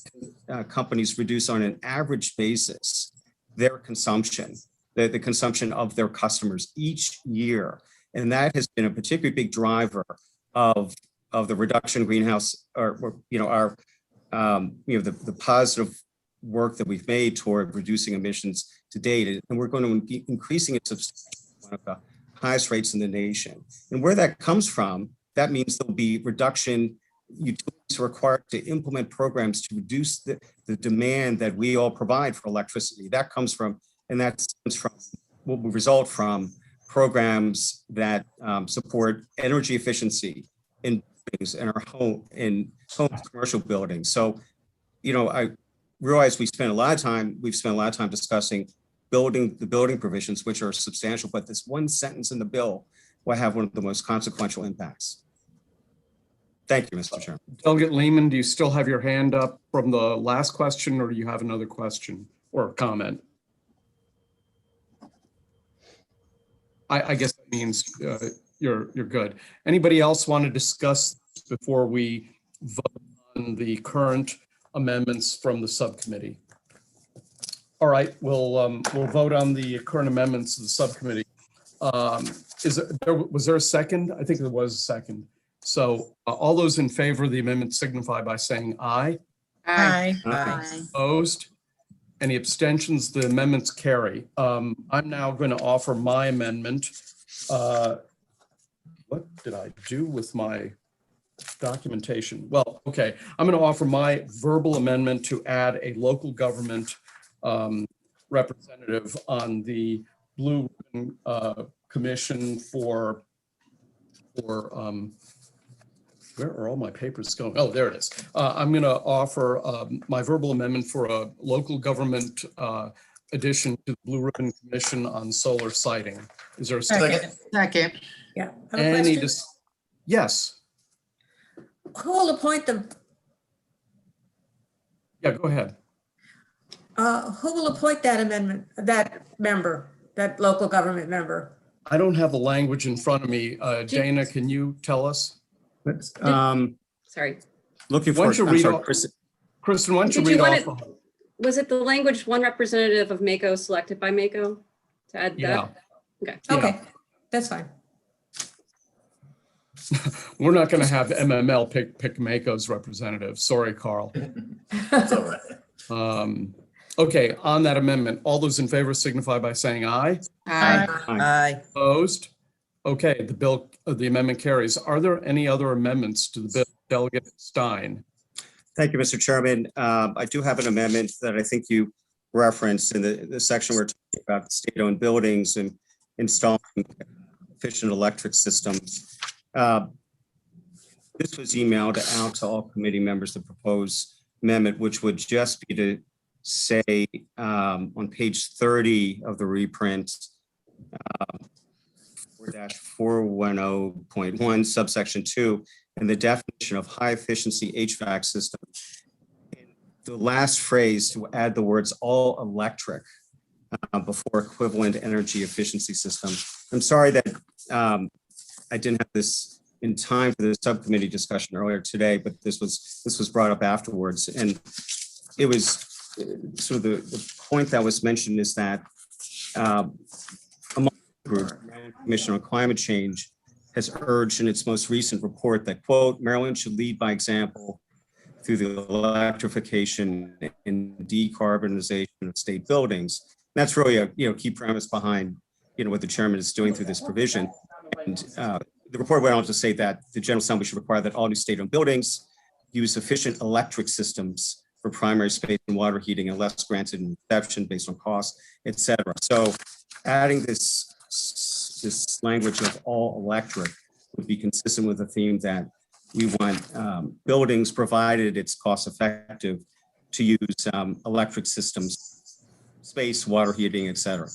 companies reduce on an average basis their consumption, the consumption of their customers each year. And that has been a particularly big driver of the reduction in greenhouse, or the positive work that we've made toward reducing emissions to date. And we're going to be increasing it substantially, one of the highest rates in the nation. And where that comes from, that means there'll be reduction. Utilities are required to implement programs to reduce the demand that we all provide for electricity. That comes from, and that stems from what will result from programs that support energy efficiency in buildings and our home commercial buildings. So, I realize we've spent a lot of time discussing the building provisions, which are substantial, but this one sentence in the bill will have one of the most consequential impacts. Thank you, Mr. Chairman. Delegate Lehman, do you still have your hand up from the last question, or do you have another question or comment? I guess that means you're good. Anybody else want to discuss before we vote on the current amendments from the subcommittee? All right, we'll vote on the current amendments of the subcommittee. Was there a second? I think there was a second. So all those in favor of the amendment signify by saying aye. Aye. Opposed? Any abstentions? The amendments carry. I'm now going to offer my amendment. What did I do with my documentation? Well, okay. I'm going to offer my verbal amendment to add a local government representative on the Blue Ribbon Commission for where are all my papers going? Oh, there it is. I'm going to offer my verbal amendment for a local government addition to the Blue Ribbon Commission on solar siting. Is there a second? Second. Yeah. I have a Any question. yes. Who will appoint them? Yeah, go ahead. Who will appoint that amendment, that member, that local government member? I don't have the language in front of me. Dana, can you tell us? Sorry. Looking Why don't you for, I'm read sorry, off- Kristen. Kristen, why don't you Did you read want off? Was it the language one representative of MACO selected by MACO to add Yeah. that? Okay. Okay, that's fine. We're not going to have MML pick MACO's representative. Sorry, Carl. That's all right. Okay, on that amendment, all those in favor signify by saying aye. Aye. Opposed? Okay, the amendment carries. Are there any other amendments to the bill? Delegate Stein. Thank you, Mr. Chairman. I do have an amendment that I think you referenced in the section we're talking about state-owned buildings and installing efficient electric systems. This was emailed out to all committee members, the proposed amendment, which would just be to say on page 30 of the reprint, 4-410.1 subsection 2, and the definition of high efficiency HVAC system. In the last phrase, to add the words all electric before equivalent energy efficiency system. I'm sorry that I didn't have this in time for the subcommittee discussion earlier today, but this was brought up afterwards. And it was sort of the point that was mentioned is that among the group, the Commission on Climate Change has urged in its most recent report that, quote, Maryland should lead by example through the electrification and decarbonization of state buildings. And that's really a key premise behind what the chairman is doing through this provision. And the report went on to say that the General Assembly should require that all new state-owned buildings use efficient electric systems for primary space and water heating unless granted in exception based on cost, et cetera. So adding this language of all electric would be consistent with the theme that we want buildings, provided it's cost effective, to use electric systems, space, water heating, et cetera.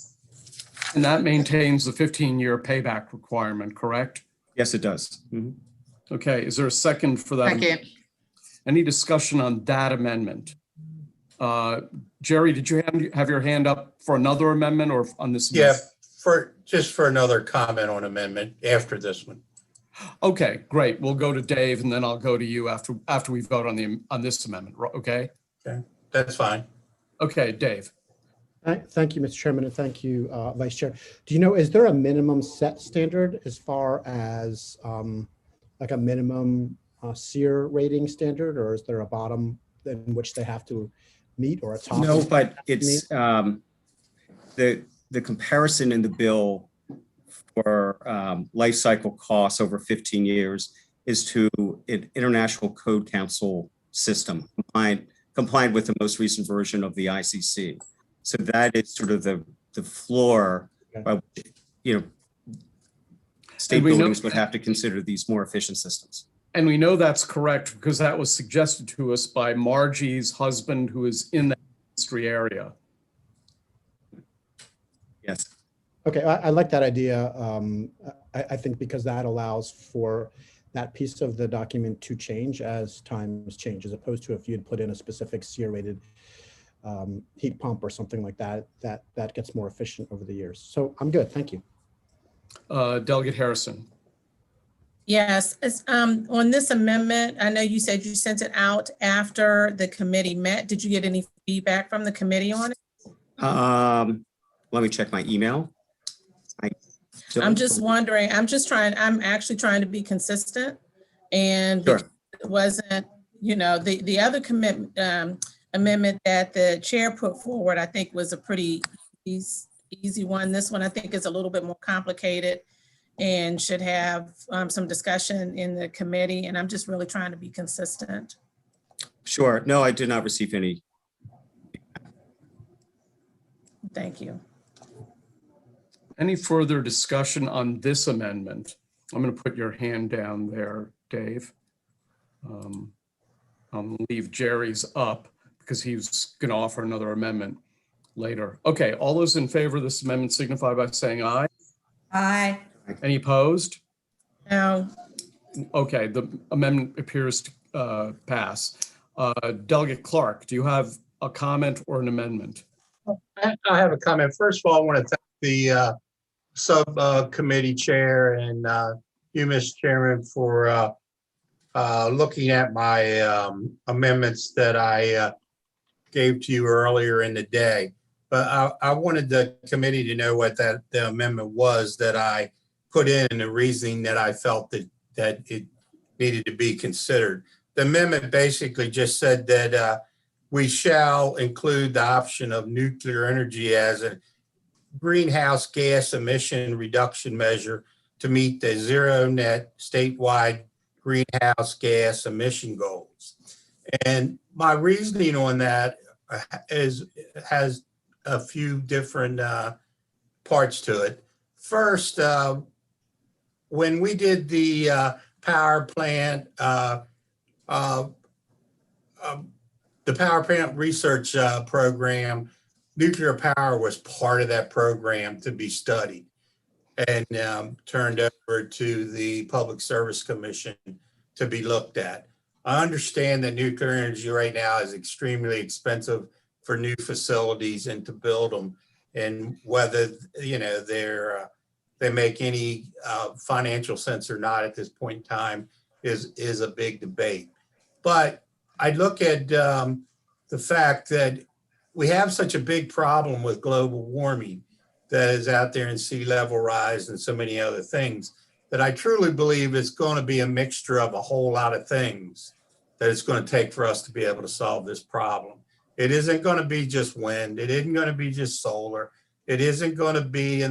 And that maintains the 15-year payback requirement, correct? Yes, it does. Mm-hmm. Okay, is there a second for that? Second. Any discussion on that amendment? Jerry, did you have your hand up for another amendment or on this? Yeah, just for another comment on amendment after this one. Okay, great. We'll go to Dave and then I'll go to you after we vote on this amendment. Okay. Okay, that's fine. Okay, Dave. Thank you, Mr. Chairman, and thank you, Vice Chair. Do you know, is there a minimum set standard as far as like a minimum SEER rating standard, or is there a bottom in which they have to meet or a top? No, but it's the comparison in the bill for life cycle costs over 15 years is to an International Code Council system compliant with the most recent version of the ICC. So that is sort of the floor by which, state buildings would have to consider these more efficient systems. And we know that's correct because that was suggested to us by Margie's husband, who is in the industry area. Yes. Okay, I like that idea. I think because that allows for that piece of the document to change as times change, as opposed to if you'd put in a specific SEER rated heat pump or something like that, that gets more efficient over the years. So I'm good, thank you. Delegate Harrison. Yes, on this amendment, I know you said you sent it out after the committee met. Did you get any feedback from the committee on it? Let me check my email. I'm just wondering, I'm actually trying to be consistent, and sure. It wasn't, the other amendment that the chair put forward, I think was a pretty easy one. This one I think is a little bit more complicated and should have some discussion in the committee, and I'm just really trying to be consistent. Sure. No, I did not receive any. Thank you. Any further discussion on this amendment? I'm going to put your hand down there, Dave. I'll leave Jerry's up because he's going to offer another amendment later. Okay, all those in favor of this amendment signify by saying aye. Aye. Any opposed? No. Okay, the amendment appears to pass. Delegate Clark, do you have a comment or an amendment? I have a comment. First of all, I want to thank the subcommittee chair and you, Mr. Chairman, for looking at my amendments that I gave to you earlier in the day. But I wanted the committee to know what the amendment was that I put in and the reasoning that I felt that it needed to be considered. The amendment basically just said that we shall include the option of nuclear energy as a greenhouse gas emission reduction measure to meet the zero net statewide greenhouse gas emission goals. And my reasoning on that has a few different parts to it. First, when we did the power plant, the power plant research program, nuclear power was part of that program to be studied and turned over to the Public Service Commission to be looked at. I understand that nuclear energy right now is extremely expensive for new facilities and to build them, and whether they make any financial sense or not at this point in time is a big debate. But I look at the fact that we have such a big problem with global warming that is out there in sea level rise and so many other things that I truly believe it's going to be a mixture of a whole lot of things that it's going to take for us to be able to solve this problem. It isn't going to be just wind. It isn't going to be just solar. It isn't going to be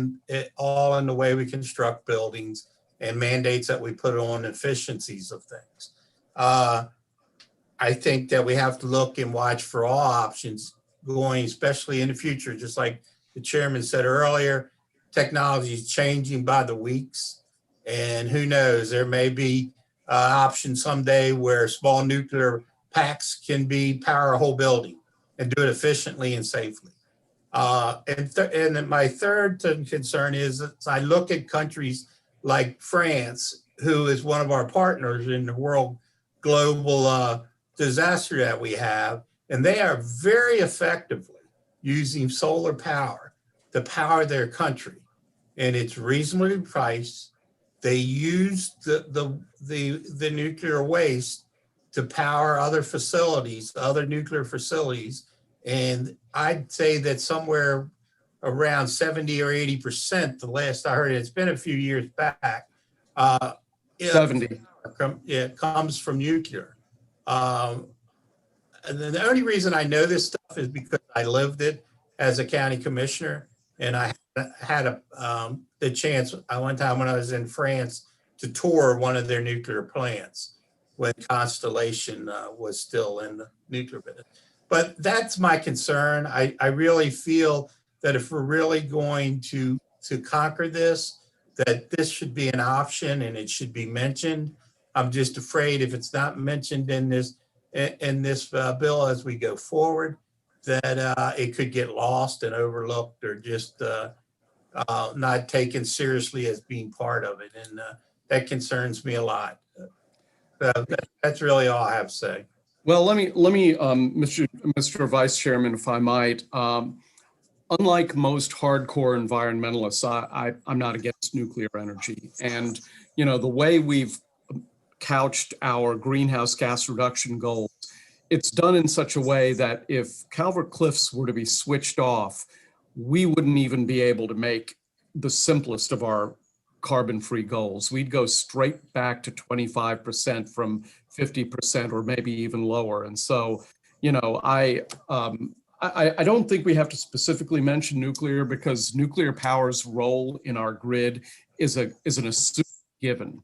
all in the way we construct buildings and mandates that we put on efficiencies of things. I think that we have to look and watch for all options going, especially in the future, just like the chairman said earlier, technology is changing by the weeks, and who knows, there may be options someday where small nuclear packs can power a whole building and do it efficiently and safely. And my third concern is I look at countries like France, who is one of our partners in the World Global disaster that we have, and they are very effectively using solar power to power their country. And it's reasonably priced. They use the nuclear waste to power other facilities, other nuclear facilities. And I'd say that somewhere around 70 or 80%, the last I heard, it's been a few years back. 70. It comes from nuclear. And then the only reason I know this stuff is because I lived it as a county commissioner, and I had the chance one time when I was in France to tour one of their nuclear plants when Constellation was still in the nuclear business. But that's my concern. I really feel that if we're really going to conquer this, that this should be an option and it should be mentioned. I'm just afraid if it's not mentioned in this bill as we go forward, that it could get lost and overlooked or just not taken seriously as being part of it. And that concerns me a lot. That's really all I have to say. Well, let me, Mr. Vice Chairman, if I might. Unlike most hardcore environmentalists, I'm not against nuclear energy. And, you know, the way we've couched our greenhouse gas reduction goals, it's done in such a way that if Calvert Cliffs were to be switched off, we wouldn't even be able to make the simplest of our carbon-free goals. We'd go straight back to 25% from 50% or maybe even lower. And so, you know, I don't think we have to specifically mention nuclear because nuclear power's role in our grid is an assumed given.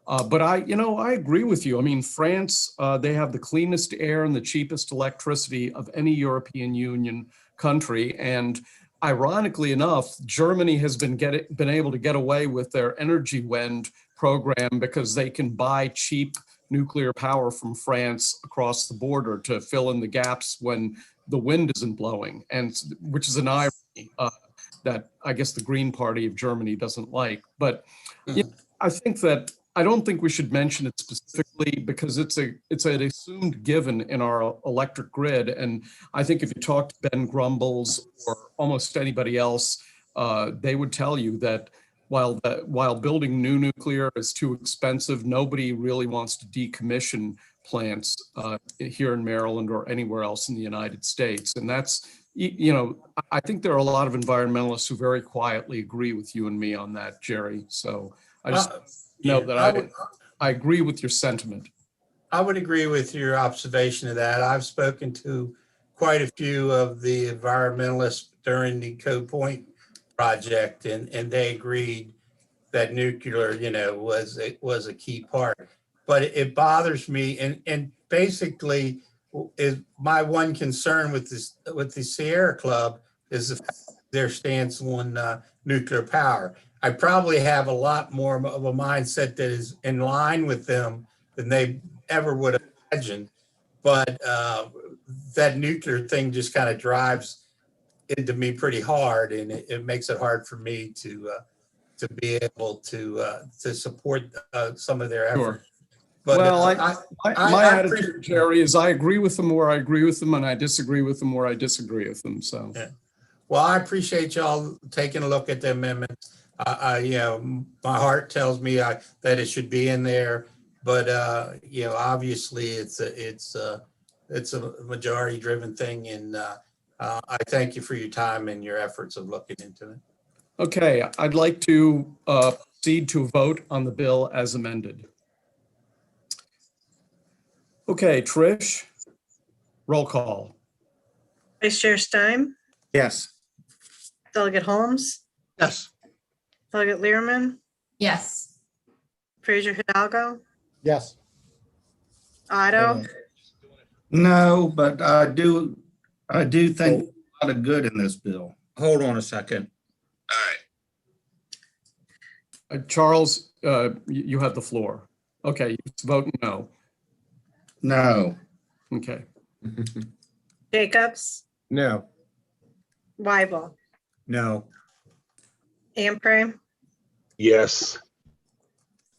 But I agree with you. I mean, France, they have the cleanest air and the cheapest electricity of any European Union country. And ironically enough, Germany has been able to get away with their Energy Wende program because they can buy cheap nuclear power from France across the border to fill in the gaps when the wind isn't blowing, and which is an irony that I guess the Green Party of Germany doesn't like. But you know, I don't think we should mention it specifically because it's an assumed given in our electric grid. And I think if you talk to Ben Grumbles or almost anybody else, they would tell you that while building new nuclear is too expensive, nobody really wants to decommission plants here in Maryland or anywhere else in the United States. And that's, you know, I think there are a lot of environmentalists who very quietly agree with you and me on that, Jerry. So I just know that I agree with your sentiment. I would agree with your observation of that. I've spoken to quite a few of the environmentalists during the Code Point project, and they agreed that nuclear, you know, was a key part. But it bothers me, and basically is my one concern with the Sierra Club is their stance on nuclear power. I probably have a lot more of a mindset that is in line with them than they ever would have imagined. But that nuclear thing just kind of drives into me pretty hard, and it makes it hard for me to be able to support some of their efforts. Sure. But well, my attitude, Jerry, is I agree with them where I agree with them, and I disagree with them where I disagree with them. So, yeah. Well, I appreciate y'all taking a look at the amendments. You know, my heart tells me that it should be in there, but you know, obviously it's a majority-driven thing, and I thank you for your time and your efforts of looking into it. Okay, I'd like to proceed to a vote on the bill as amended. Okay, Trish, roll call. Vice Chair Stein, Yes. Delegate Holmes, Yes. Delegate Learman, Yes. Fraser Hidalgo, Yes. Otto, No, but I do think a lot of good in this bill. Hold on a second. Charles, you have the floor. Okay, you vote no. No. Okay. Jacobs, No. Weibel, No. Ampray, Yes.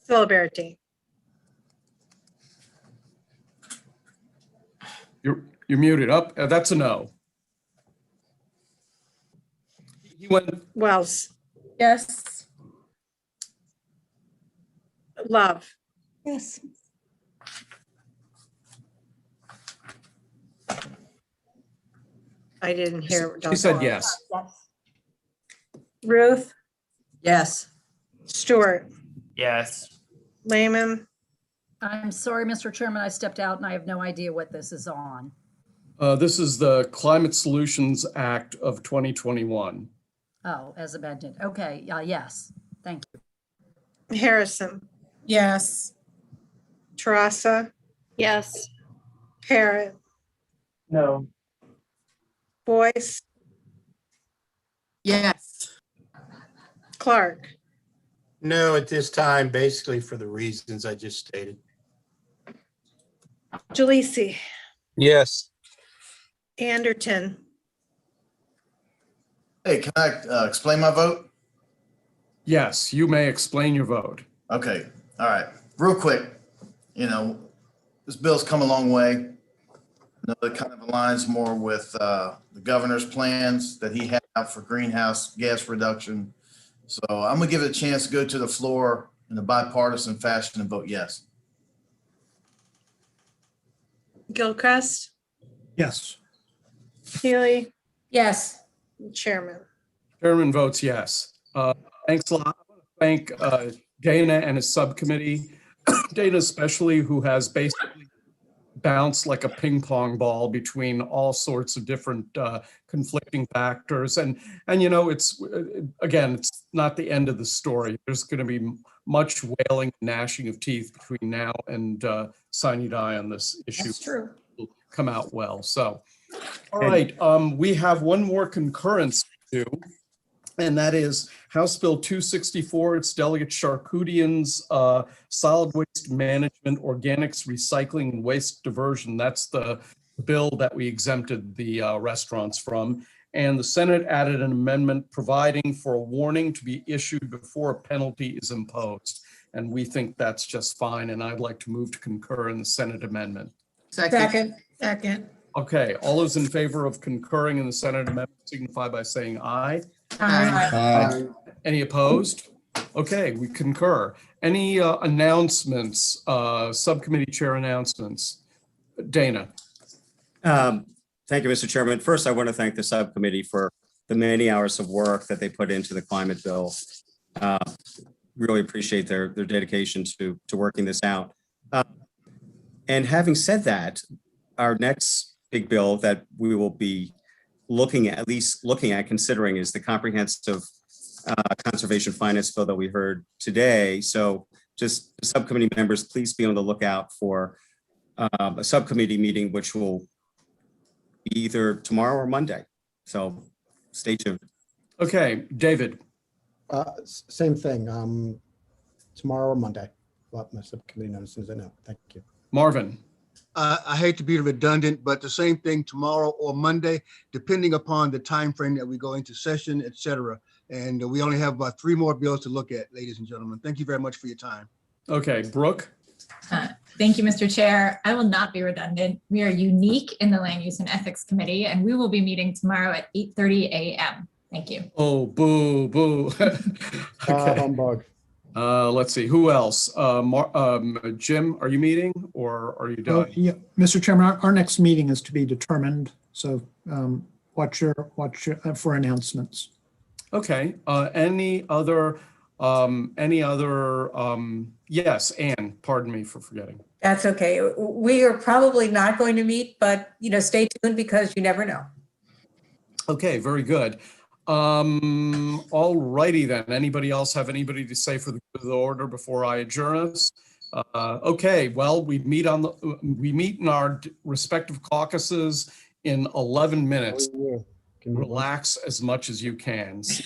Filiberti. You're muted up. That's a no. He went, Wells, Yes. Love, Yes. I didn't hear. she said yes. Ruth, Yes. Stewart, Yes. Lehman, I'm sorry, Mr. Chairman, I stepped out and I have no idea what this is on. This is the Climate Solutions Act of 2021. Oh, as amended. Okay, yes, thank you. Harrison, Yes. Tarassa, Yes. Parrot, No. Boyce, Yes. Clark, No, at this time, basically for the reasons I just stated. Jalisi, Yes. Anderton, Hey, can I explain my vote? Yes, you may explain your vote. Okay, all right, real quick. You know, this bill's come a long way. I know it kind of aligns more with the governor's plans that he had for greenhouse gas reduction. So I'm gonna give it a chance to go to the floor in a bipartisan fashion and vote yes. Gilchrist, Yes. Healy, Yes. Chairman. Chairman votes yes. Thanks a lot. I want to thank Dana and his subcommittee, Dana especially, who has basically bounced like a ping pong ball between all sorts of different conflicting factors. And you know, it's again, it's not the end of the story. There's going to be much wailing and gnashing of teeth between now and sine die on this issue. That's true. Will come out well. So, all right, we have one more concurrence to do, and that is House Bill 264. It's Delegate Charkoudian's Solid Waste Management, Organics, Recycling, and Waste Diversion. That's the bill that we exempted the restaurants from. And the Senate added an amendment providing for a warning to be issued before a penalty is imposed. And we think that's just fine. And I'd like to move to concur in the Senate amendment. Second. Second. Okay, all those in favor of concurring in the Senate amendment signify by saying aye. Aye. Any opposed? Okay, we concur. Any announcements, subcommittee chair announcements? Dana. Thank you, Mr. Chairman. First, I want to thank the subcommittee for the many hours of work that they put into the climate bill. Really appreciate their dedication to working this out. And having said that, our next big bill that we will be looking at considering is the comprehensive conservation finance bill that we heard today. So just subcommittee members, please be on the lookout for a subcommittee meeting, which will be either tomorrow or Monday. So stay tuned. Okay, David. Same thing, tomorrow or Monday. I'll let my subcommittee know as soon as I know. Thank you. Marvin. I hate to be redundant, but the same thing tomorrow or Monday, depending upon the time frame that we go into session, et cetera. And we only have about 3 more bills to look at, ladies and gentlemen. Thank you very much for your time. Okay, Brooke. Thank you, Mr. Chair. I will not be redundant. We are unique in the Land Use and Ethics Committee, and we will be meeting tomorrow at 8:30 a.m. Thank you. Oh, boo, boo. Okay. Humbug. Let's see, who else? Jim, are you meeting or are you done? Yeah, Mr. Chairman, our next meeting is to be determined. So watch your for announcements. Okay, any other, yes, Anne, pardon me for forgetting. That's okay. We are probably not going to meet, but stay tuned because you never know. Okay, very good. All righty then. Anybody else have anybody to say for the good of the order before I adjourn us? Okay, well, we meet in our respective caucuses in 11 minutes. Relax as much as you can. See